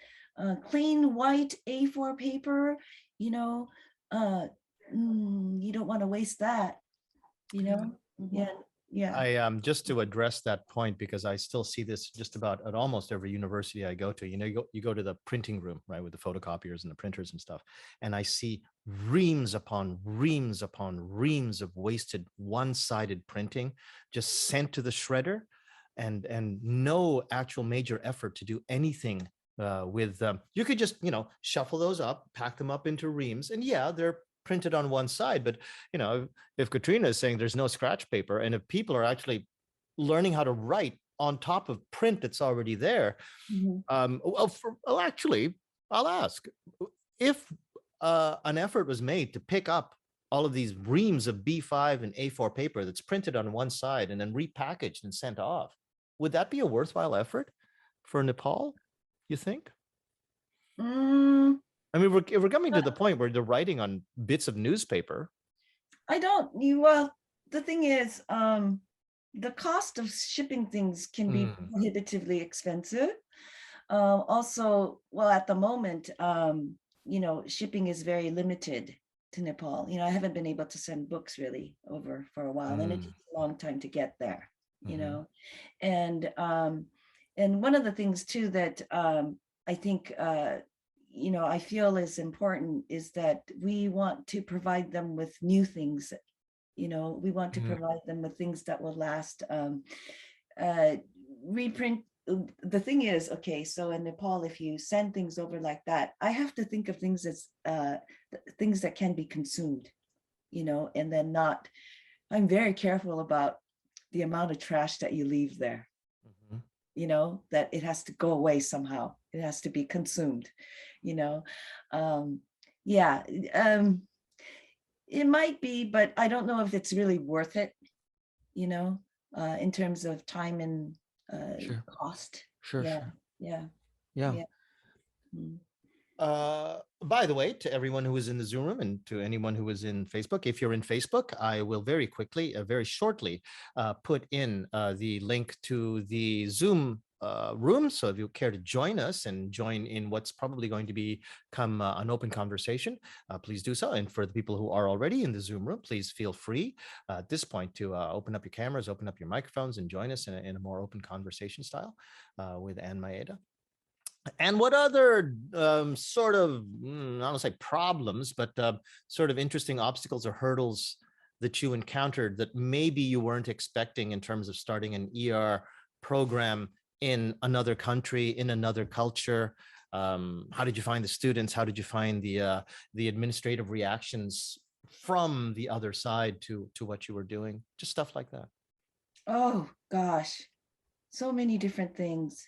Clean white A4 paper, you don't want to waste that, Yeah. I just to address that point, because I still see this just about at almost every university I go to. You go to the printing room, right, with the photocopiers and the printers and stuff, and I see reams upon reams upon reams of wasted one-sided printing just sent to the shredder, and no actual major effort to do anything with them. You could just shuffle those up, pack them up into reams, and yeah, they're printed on one side. But if Katrina is saying there's no scratch paper, and if people are actually learning how to write on top of print that's already there, actually, I'll ask if an effort was made to pick up all of these reams of B5 and A4 paper that's printed on one side and then repackaged and sent off. Would that be a worthwhile effort for Nepal, you think? I mean, we're coming to the point where they're writing on bits of newspaper. I don't, the thing is, the cost of shipping things can be prohibitively expensive. Also, well, at the moment, shipping is very limited to Nepal. I haven't been able to send books really over for a while, and it takes a long time to get there. And one of the things too that I think I feel is important is that we want to provide them with new things. We want to provide them with things that will last. Reprint. The thing is, okay, so in Nepal, if you send things over like that, I have to think of things as things that can be consumed, and then not. I'm very careful about the amount of trash that you leave there. That it has to go away somehow. It has to be consumed. It might be, but I don't know if it's really worth it, in terms of time and cost. Sure. Yeah. By the way, to everyone who is in the Zoom room and to anyone who is in Facebook, if you're in Facebook, I will very quickly, very shortly, put in the link to the Zoom room. So if you care to join us and join in what's probably going to become an open conversation, please do so. And for the people who are already in the Zoom room, please feel free at this point to open up your cameras, open up your microphones, and join us in a more open conversation style with Anne Mayeda. And what other sort of, I don't want to say problems, but sort of interesting obstacles or hurdles that you encountered that maybe you weren't expecting in terms of starting an ER program in another country, in another culture? How did you find the students? How did you find the administrative reactions from the other side to what you were doing? Just stuff like that. Oh gosh, so many different things,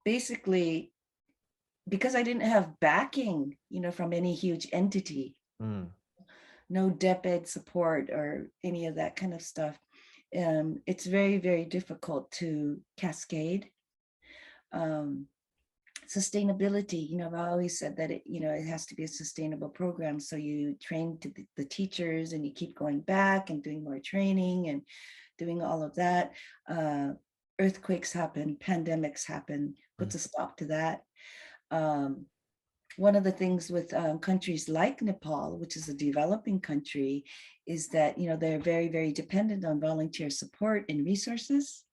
basically, because I didn't have backing, from any huge entity, no DepEd support or any of that kind of stuff. It's very, very difficult to cascade. Sustainability, I've always said that it has to be a sustainable program. So you train to the teachers and you keep going back and doing more training and doing all of that. Earthquakes happen, pandemics happen, puts a stop to that. One of the things with countries like Nepal, which is a developing country, is that they're very, very dependent on volunteer support and resources.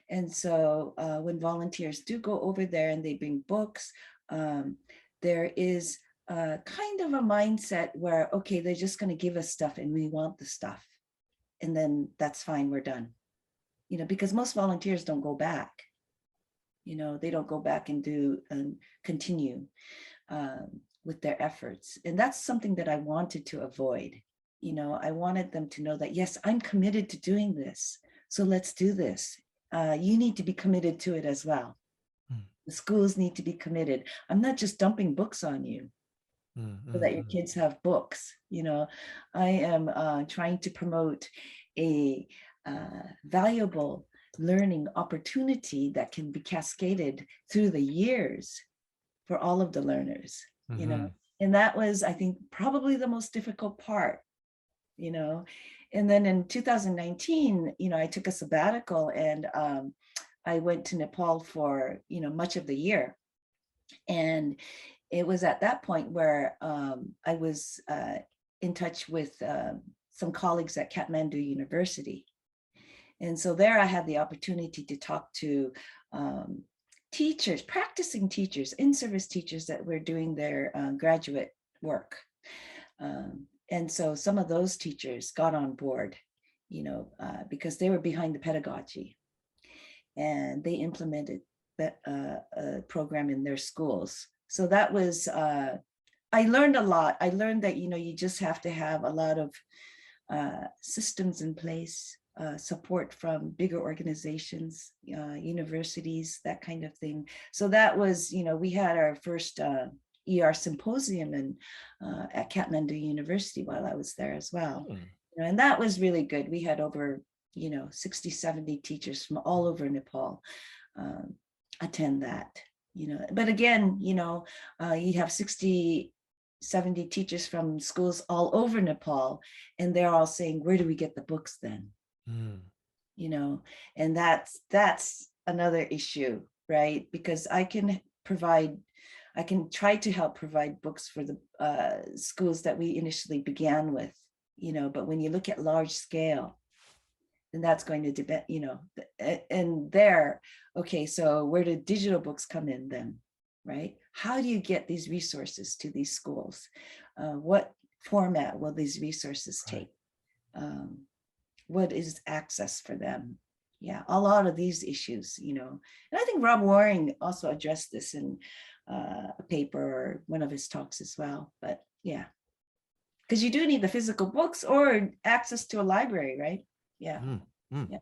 And so when volunteers do go over there and they bring books, there is kind of a mindset where, okay, they're just going to give us stuff and we want the stuff. And then that's fine, we're done. Because most volunteers don't go back. They don't go back and do and continue with their efforts. And that's something that I wanted to avoid. I wanted them to know that, yes, I'm committed to doing this. So let's do this. You need to be committed to it as well. The schools need to be committed. I'm not just dumping books on you so that your kids have books. I am trying to promote a valuable learning opportunity that can be cascaded through the years for all of the learners, and that was, I think, probably the most difficult part, and then in 2019, I took a sabbatical and I went to Nepal for, much of the year. And it was at that point where I was in touch with some colleagues at Kathmandu University. And so there I had the opportunity to talk to teachers, practicing teachers, in-service teachers that were doing their graduate work. And so some of those teachers got on board, because they were behind the pedagogy and they implemented a program in their schools. So that was, I learned a lot. I learned that, you just have to have a lot of systems in place, support from bigger organizations, universities, that kind of thing. So that was, we had our first ER symposium at Kathmandu University while I was there as well. And that was really good. We had over, 60, 70 teachers from all over Nepal attend that, but again, you have 60, 70 teachers from schools all over Nepal, and they're all saying, where do we get the books then? Mm. You know, and that's another issue, right? Because I can try to help provide books for the schools that we initially began with, you know, but when you look at large scale, then that's going to depend, you know, and there, okay, so where do digital books come in then, right? How do you get these resources to these schools? What format will these resources take? What is access for them? Yeah, a lot of these issues, you know, and I think Rob Waring also addressed this in a paper or one of his talks as well. But yeah, because you do need the physical books or access to a library, right? Yeah. Yeah.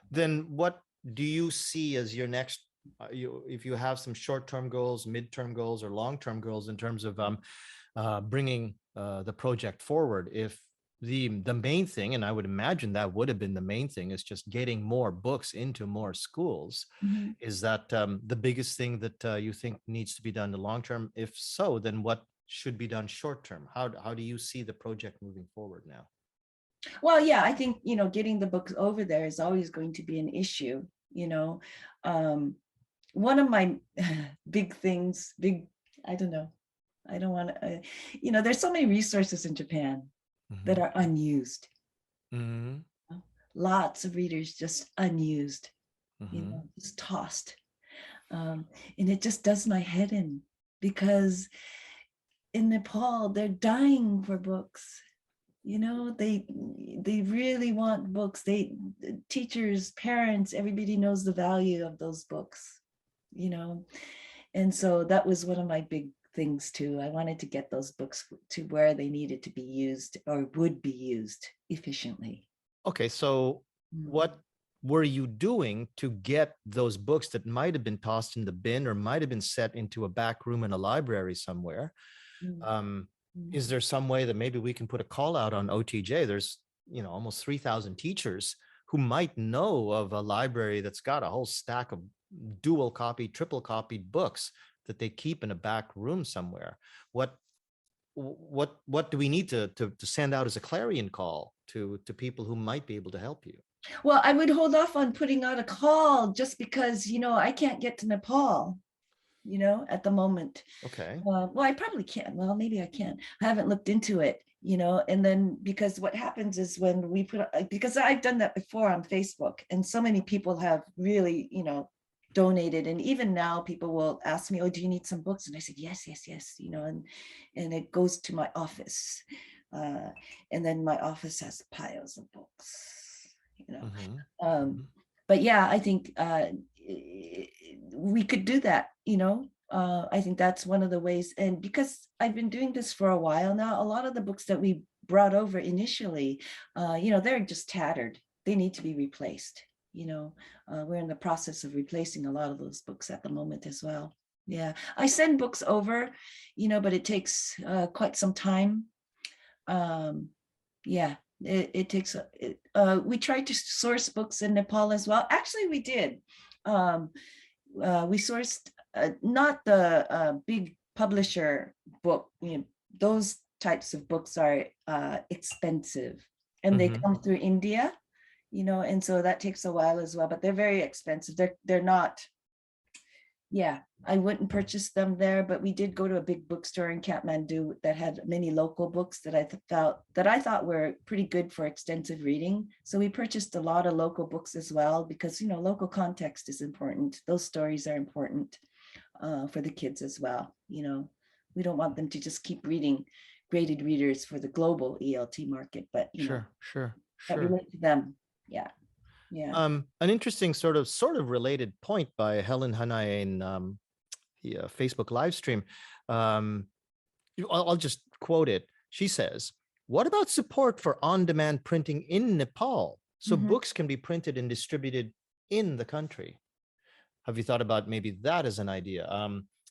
Then what do you see as your next, if you have some short-term goals, midterm goals, or long-term goals in terms of bringing the project forward? If the main thing, and I would imagine that would have been the main thing, is just getting more books into more schools. Is that the biggest thing that you think needs to be done in the long term? If so, then what should be done short term? How do you see the project moving forward now? Well, yeah, I think, you know, getting the books over there is always going to be an issue, you know. One of my big things, I don't know, I don't want to, you know, there's so many resources in Japan that are unused. Lots of readers just unused, you know, just tossed. And it just does my head in, because in Nepal, they're dying for books. You know, they really want books. Teachers, parents, everybody knows the value of those books, you know. And so that was one of my big things too. I wanted to get those books to where they needed to be used or would be used efficiently. Okay, so what were you doing to get those books that might have been tossed in the bin or might have been set into a back room in a library somewhere? Is there some way that maybe we can put a call out on OTJ? There's, you know, almost 3,000 teachers who might know of a library that's got a whole stack of dual copy, triple copied books that they keep in a back room somewhere. What do we need to send out as a clarion call to people who might be able to help you? Well, I would hold off on putting out a call just because, you know, I can't get to Nepal, you know, at the moment. Okay. Well, I probably can. Well, maybe I can. I haven't looked into it, you know, and then because what happens is when we put, because I've done that before on Facebook, and so many people have really, you know, donated. And even now people will ask me, oh, do you need some books? And I said, yes, you know, and it goes to my office. And then my office has piles of books, you know. But yeah, I think we could do that, you know. I think that's one of the ways. And because I've been doing this for a while now, a lot of the books that we brought over initially, you know, they're just tattered. They need to be replaced. You know, we're in the process of replacing a lot of those books at the moment as well. Yeah, I send books over, you know, but it takes quite some time. Yeah, it takes, we tried to source books in Nepal as well. Actually, we did. We sourced not the big publisher book, you know, those types of books are expensive, and they come through India, you know, and so that takes a while as well, but they're very expensive. They're not, yeah, I wouldn't purchase them there, but we did go to a big bookstore in Kathmandu that had many local books that I thought were pretty good for extensive reading. So we purchased a lot of local books as well, because, you know, local context is important. Those stories are important for the kids as well. You know, we don't want them to just keep reading graded readers for the global ELT market, but you know, that relate to them. Yeah. Yeah. An interesting sort of related point by Helen Hanai in the Facebook live stream. I'll just quote it. She says, "What about support for on-demand printing in Nepal so books can be printed and distributed in the country?" Have you thought about maybe that as an idea?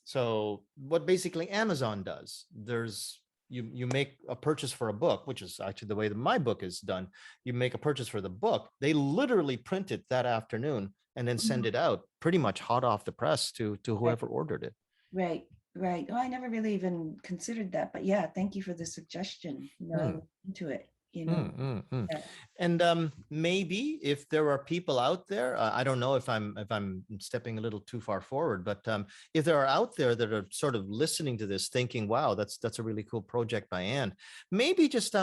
So what basically Amazon does, there's you make a purchase for a book, which is actually the way that my book is done. You make a purchase for the book. They literally print it that afternoon and then send it out pretty much hot off the press to whoever ordered it. Right. Right. Oh, I never really even considered that, but yeah, thank you for the suggestion. You know, I looked into it, you know. Yeah. And maybe if there are people out there, I don't know if I'm stepping a little too far forward, but if there are out there that are sort of listening to this, thinking, "Wow, that's a really cool project by Anne," maybe just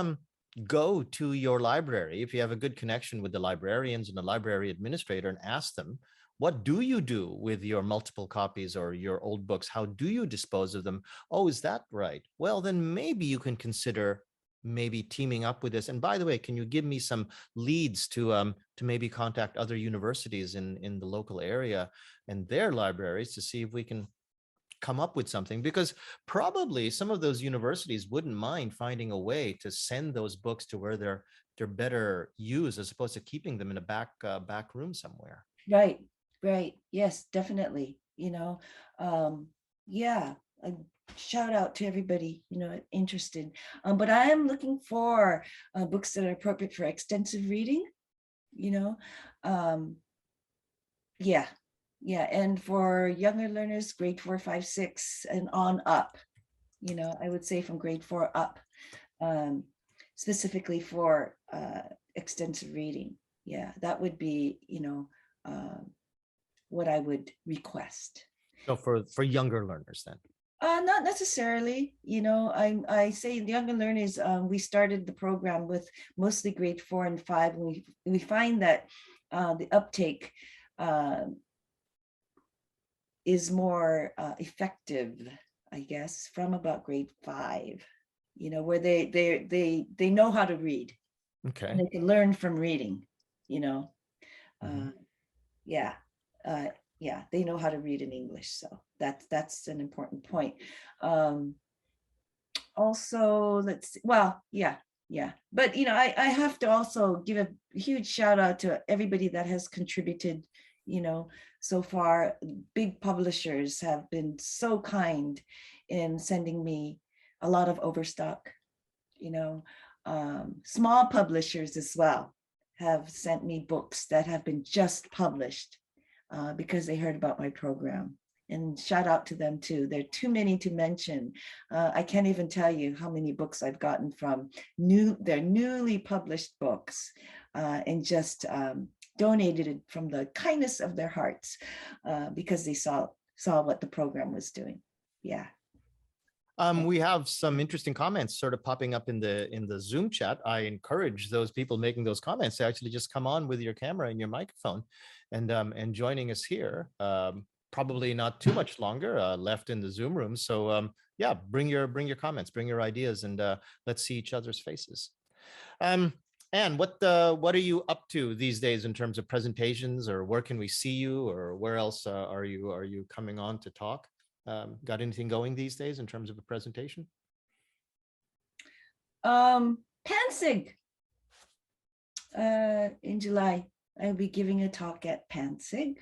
go to your library if you have a good connection with the librarians and the library administrator and ask them, what do you do with your multiple copies or your old books? How do you dispose of them? Oh, is that right? Well, then maybe you can consider maybe teaming up with this. And by the way, can you give me some leads to maybe contact other universities in the local area and their libraries to see if we can come up with something, because probably some of those universities wouldn't mind finding a way to send those books to where they're better used, as opposed to keeping them in a back room somewhere. Right. Right. Yes, definitely. You know, yeah, a shout out to everybody, you know, interested. But I am looking for books that are appropriate for extensive reading, you know. Yeah, yeah. And for younger learners, grade 4, 5, 6, and on up, you know, I would say from grade 4 up, specifically for extensive reading. Yeah, that would be, you know, what I would request. So for younger learners then? Not necessarily, you know, I say younger learners, we started the program with mostly grade 4 and 5. And we find that the uptake is more effective, I guess, from about grade 5, you know, where they know how to read. Okay. And they can learn from reading, you know. Yeah. Yeah, they know how to read in English, so that's an important point. Also, let's see, well, yeah, but you know, I have to also give a huge shout out to everybody that has contributed, you know, so far. Big publishers have been so kind in sending me a lot of overstock, you know. Small publishers as well have sent me books that have been just published because they heard about my program. And shout out to them too. There are too many to mention. I can't even tell you how many books I've gotten from their newly published books, and just donated it from the kindness of their hearts, because they saw what the program was doing. Yeah. We have some interesting comments sort of popping up in the Zoom chat. I encourage those people making those comments to actually just come on with your camera and your microphone and joining us here. Probably not too much longer left in the Zoom room. So yeah, bring your comments, bring your ideas, and let's see each other's faces. Anne, what are you up to these days in terms of presentations, or where can we see you, or where else are you coming on to talk? Got anything going these days in terms of a presentation? PANSIG. In July, I'll be giving a talk at PANSIG.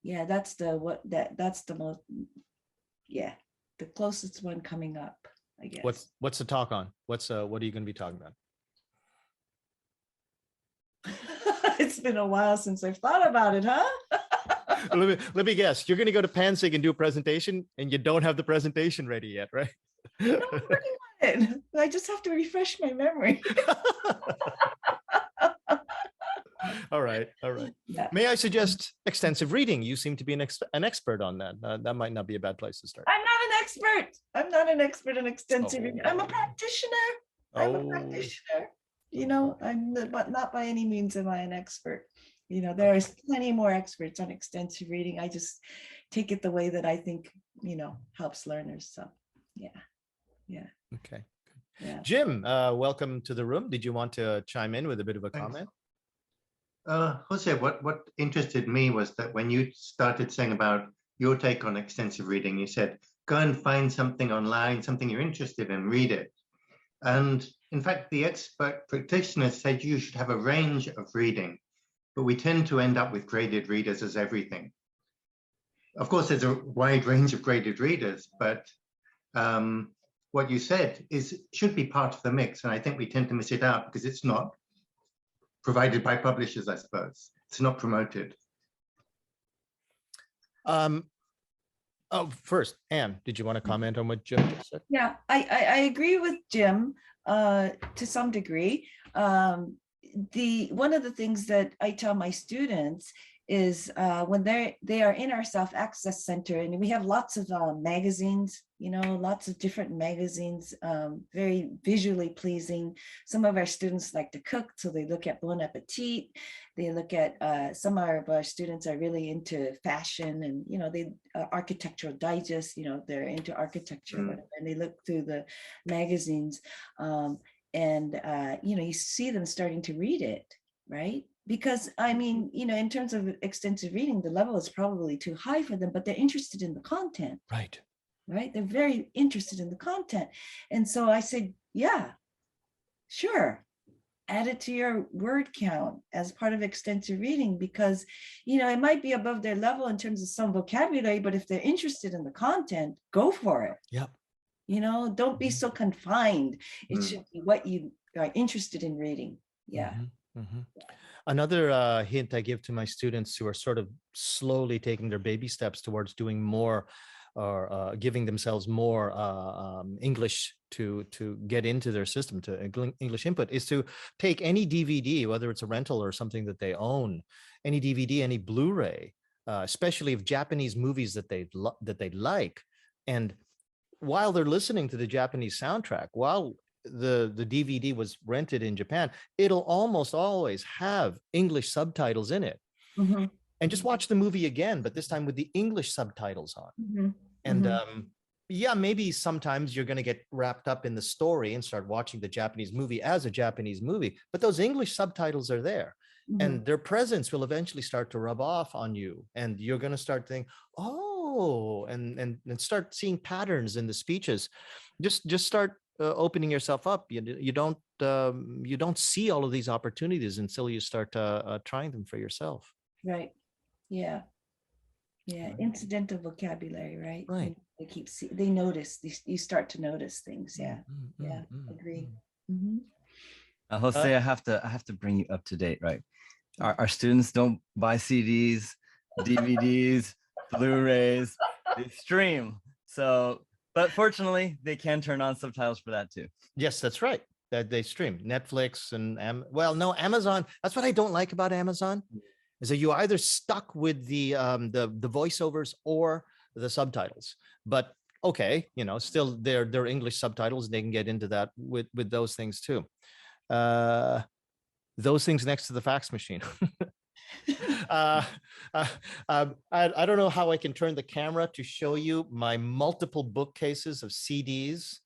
Yeah, that's the most, yeah, the closest one coming up, I guess. What's the talk on? What are you going to be talking about? It's been a while since I've thought about it, huh? Let me guess. You're going to go to PANSIG and do a presentation, and you don't have the presentation ready yet, right? No, I'm working on it. I just have to refresh my memory. All right. Yeah. May I suggest extensive reading? You seem to be an expert on that. That might not be a bad place to start. I'm not an expert. I'm not an expert in extensive reading. I'm a practitioner. I'm a practitioner. You know, but not by any means am I an expert. You know, there is plenty more experts on extensive reading. I just take it the way that I think, you know, helps learners. So yeah. Okay. Yeah. Jim, welcome to the room. Did you want to chime in with a bit of a comment? Jose, what interested me was that when you started saying about your take on extensive reading, you said, go and find something online, something you're interested in, read it. And in fact, the expert practitioner said you should have a range of reading, but we tend to end up with graded readers as everything. Of course, there's a wide range of graded readers, but what you said should be part of the mix. And I think we tend to miss it out because it's not provided by publishers, I suppose. It's not promoted. Um, oh, first, Anne, did you want to comment on what Jim just said? Yeah, I agree with Jim to some degree. One of the things that I tell my students is when they are in our self-access center, and we have lots of magazines, lots of different magazines, very visually pleasing. Some of our students like to cook, so they look at Bon Appetit. They look at some of our students are really into fashion, and they Architectural Digest. They're into architecture, whatever, and they look through the magazines, and you see them starting to read it, right? Because I mean, in terms of extensive reading, the level is probably too high for them, but they're interested in the content. Right. Right. They're very interested in the content. And so I said, yeah, sure. Add it to your word count as part of extensive reading, because, it might be above their level in terms of some vocabulary, but if they're interested in the content, go for it. Yep. Don't be so confined. It should be what you are interested in reading. Yeah. Another hint I give to my students who are sort of slowly taking their baby steps towards doing more, or giving themselves more English to get into their system, to English input, is to take any DVD, whether it's a rental or something that they own, any DVD, any Blu-ray, especially of Japanese movies that they like, and while they're listening to the Japanese soundtrack, while the DVD was rented in Japan, it'll almost always have English subtitles in it. And just watch the movie again, but this time with the English subtitles on. And yeah, maybe sometimes you're going to get wrapped up in the story and start watching the Japanese movie as a Japanese movie, but those English subtitles are there. And their presence will eventually start to rub off on you, and you're going to start thinking, oh, and start seeing patterns in the speeches. Just start opening yourself up. You don't see all of these opportunities until you start trying them for yourself. Right. Yeah. Incidental vocabulary, right? Right. They notice. You start to notice things. Yeah. Agree. Jose, I have to bring you up to date, right? Our students don't buy CDs, DVDs, Blu-rays, they stream. So, but fortunately, they can turn on subtitles for that too. Yes, that's right. That they stream Netflix and Amazon. That's what I don't like about Amazon, is that you're either stuck with the voiceovers or the subtitles. But okay, still they're English subtitles. They can get into that with those things too. Those things next to the fax machine. I don't know how I can turn the camera to show you my multiple bookcases of CDs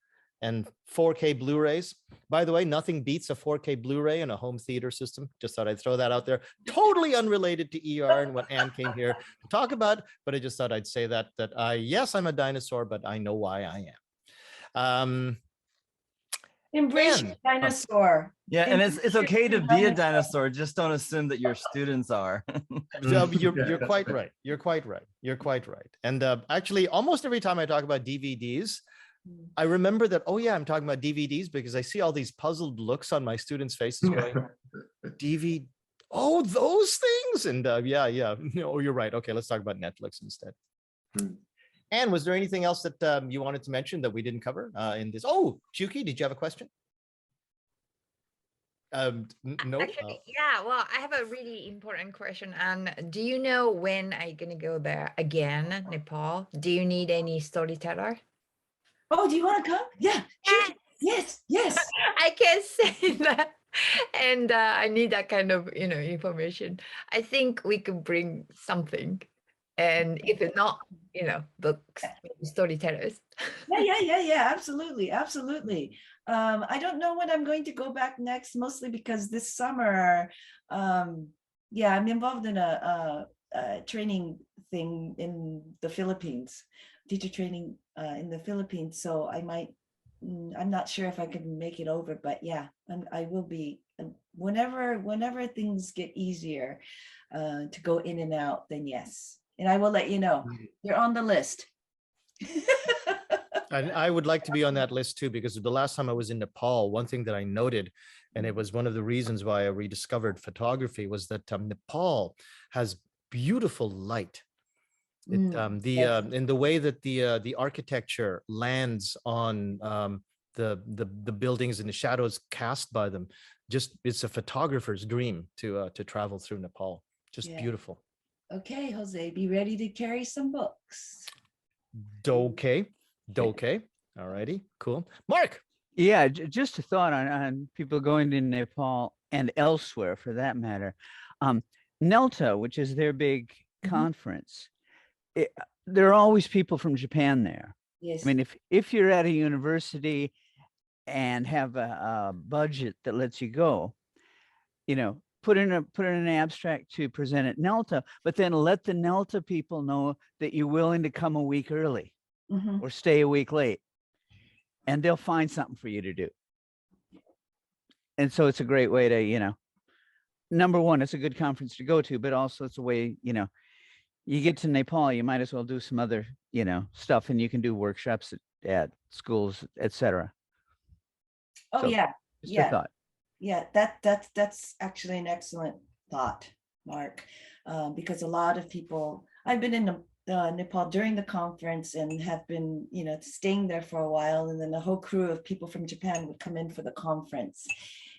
and 4K Blu-rays. By the way, nothing beats a 4K Blu-ray in a home theater system. Just thought I'd throw that out there. Totally unrelated to ER and what Anne came here to talk about, but I just thought I'd say that yes, I'm a dinosaur, but I know why I am. Embrace your dinosaur. Yeah, and it's okay to be a dinosaur. Just don't assume that your students are. So you're quite right. You're quite right. And actually, almost every time I talk about DVDs, I remember that, oh yeah, I'm talking about DVDs, because I see all these puzzled looks on my students' faces going, DVD, oh, those things. And yeah. Oh, you're right. Okay, let's talk about Netflix instead. Anne, was there anything else that you wanted to mention that we didn't cover in this? Oh, Chuki, did you have a question? No. Actually, yeah. Well, I have a really important question. And do you know when I'm gonna go there again, Nepal? Do you need any storyteller? Oh, do you want to come? Yeah. Yes. I can say that. And I need that kind of, information. I think we could bring something. And if it's not, books, storytellers. Yeah. Absolutely. I don't know when I'm going to go back next, mostly because this summer, I'm involved in a training thing in the Philippines, teacher training in the Philippines. So I'm not sure if I can make it over, but yeah, I will be whenever things get easier to go in and out, then yes. And I will let you know. You're on the list. And I would like to be on that list too, because the last time I was in Nepal, one thing that I noted, and it was one of the reasons why I rediscovered photography, was that Nepal has beautiful light. In the way that the architecture lands on the buildings and the shadows cast by them, just it's a photographer's dream to travel through Nepal. Just beautiful. Okay, Jose, be ready to carry some books. Okay. All righty, cool. Mark. Yeah, just a thought on people going to Nepal and elsewhere for that matter. NELTA, which is their big conference, there are always people from Japan there. Yes. I mean, if you're at a university and have a budget that lets you go, put in an abstract to present at NELTA, but then let the NELTA people know that you're willing to come a week early or stay a week late, and they'll find something for you to do. And so it's a great way to, number one, it's a good conference to go to, but also it's a way, you get to Nepal, you might as well do some other, stuff, and you can do workshops at schools, etc. Oh, so, just a thought. Yeah, that's actually an excellent thought, Mark, because a lot of people, I've been in Nepal during the conference and have been, staying there for a while, and then the whole crew of people from Japan would come in for the conference.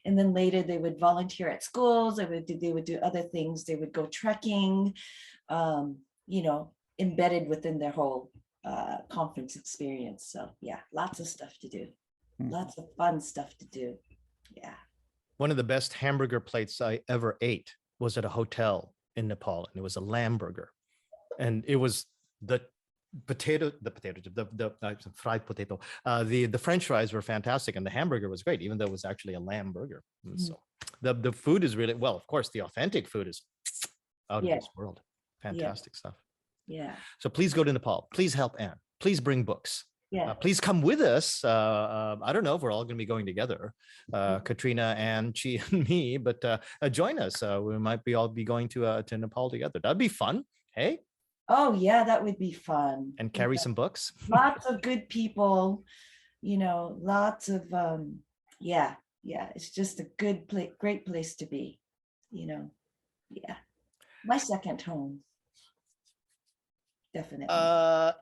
And then later they would volunteer at schools, they would do other things, they would go trekking, embedded within their whole conference experience. So yeah, lots of stuff to do, lots of fun stuff to do. Yeah. One of the best hamburger plates I ever ate was at a hotel in Nepal, and it was a lamb burger. And it was the fried potato. The French fries were fantastic, and the hamburger was great, even though it was actually a lamb burger. So the food is really, well, of course, the authentic food is out of this world. Fantastic stuff. Yeah. So please go to Nepal. Please help Anne. Please bring books. Yeah. Please come with us. I don't know if we're all going to be going together, Katrina, Anne, Chi, and me, but join us. We might all be going to Nepal together. That'd be fun. Hey. Oh yeah, that would be fun. And carry some books. Lots of good people, lots of yeah. It's just a good place, great place to be, Yeah. My second home. Definitely.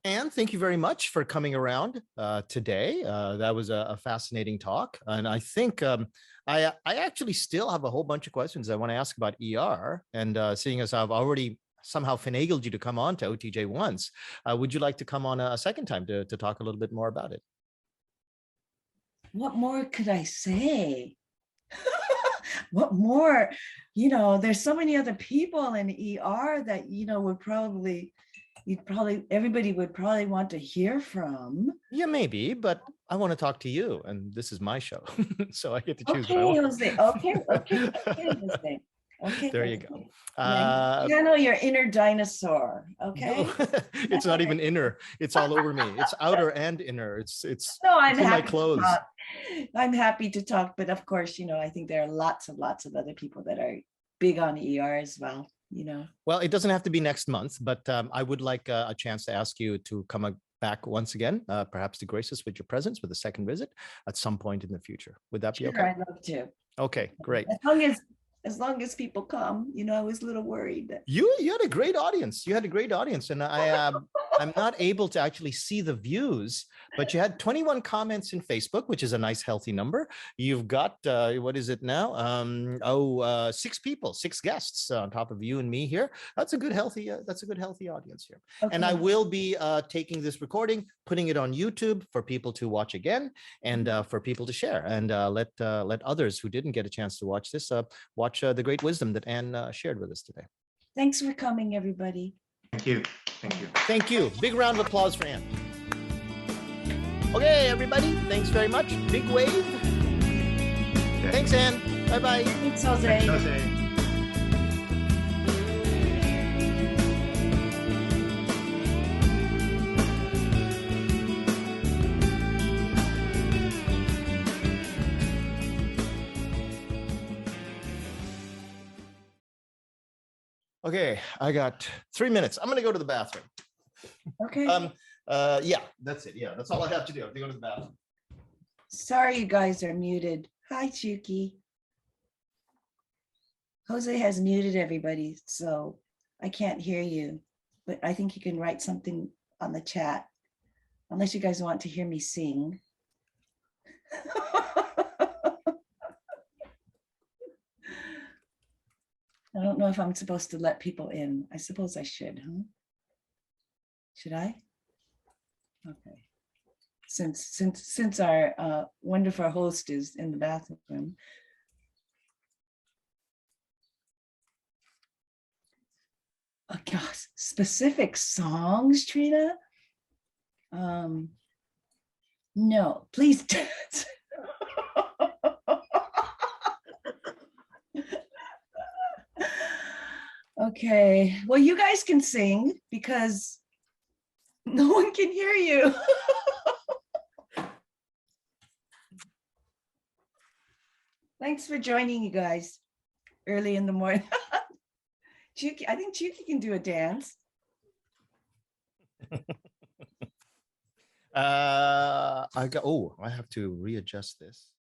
Anne, thank you very much for coming around today. That was a fascinating talk. And I think I actually still have a whole bunch of questions I want to ask about ER. And seeing as I've already somehow finagled you to come on to OTJ once, would you like to come on a second time to talk a little bit more about it? What more could I say? What more? There's so many other people in ER that, everybody would probably want to hear from. Yeah, maybe, but I want to talk to you, and this is my show. So I get to choose. Okay, Jose. Okay, Jose. Okay. There you go. Channel your inner dinosaur. Okay. No, it's not even inner. It's all over me. It's outer and inner. It's no, I'm in my happy clothes. I'm happy to talk, but of course, I think there are lots of other people that are big on ER as well. Well, it doesn't have to be next month, but I would like a chance to ask you to come back once again, perhaps to grace us with your presence with a second visit at some point in the future. Would that be okay? I'd love to. Okay, great. As long as people come, I was a little worried that you had a great audience. You had a great audience, and I'm not able to actually see the views, but you had 21 comments in Facebook, which is a nice healthy number. You've got what is it now? 6 people, 6 guests on top of you and me here. That's a good healthy audience here. Okay. And I will be taking this recording, putting it on YouTube for people to watch again, and for people to share, and let others who didn't get a chance to watch this watch the great wisdom that Anne shared with us today. Thanks for coming, everybody. Thank you. Thank you. Thank you. Big round of applause for Anne. Okay, everybody. Thanks very much. Big wave. Okay. Thanks, Anne. Bye-bye. Thanks, Jose. Thanks, Jose. Okay, I got 3 minutes. I'm gonna go to the bathroom. Okay. Yeah, that's it. Yeah, that's all I have to do. I have to go to the bathroom. Sorry, you guys are muted. Hi, Chuki. Jose has muted everybody, so I can't hear you. but I think you can write something on the chat, unless you guys want to hear me sing. I don't know if I'm supposed to let people in. I suppose I should, huh? Should I? Okay. Since our wonderful host is in the bathroom. Oh gosh, specific songs, Trina? No, please dance. Okay, well, you guys can sing because no one can hear you. Thanks for joining, you guys, early in the morning. Chuki, I think Chuki can do a dance. I have to readjust this.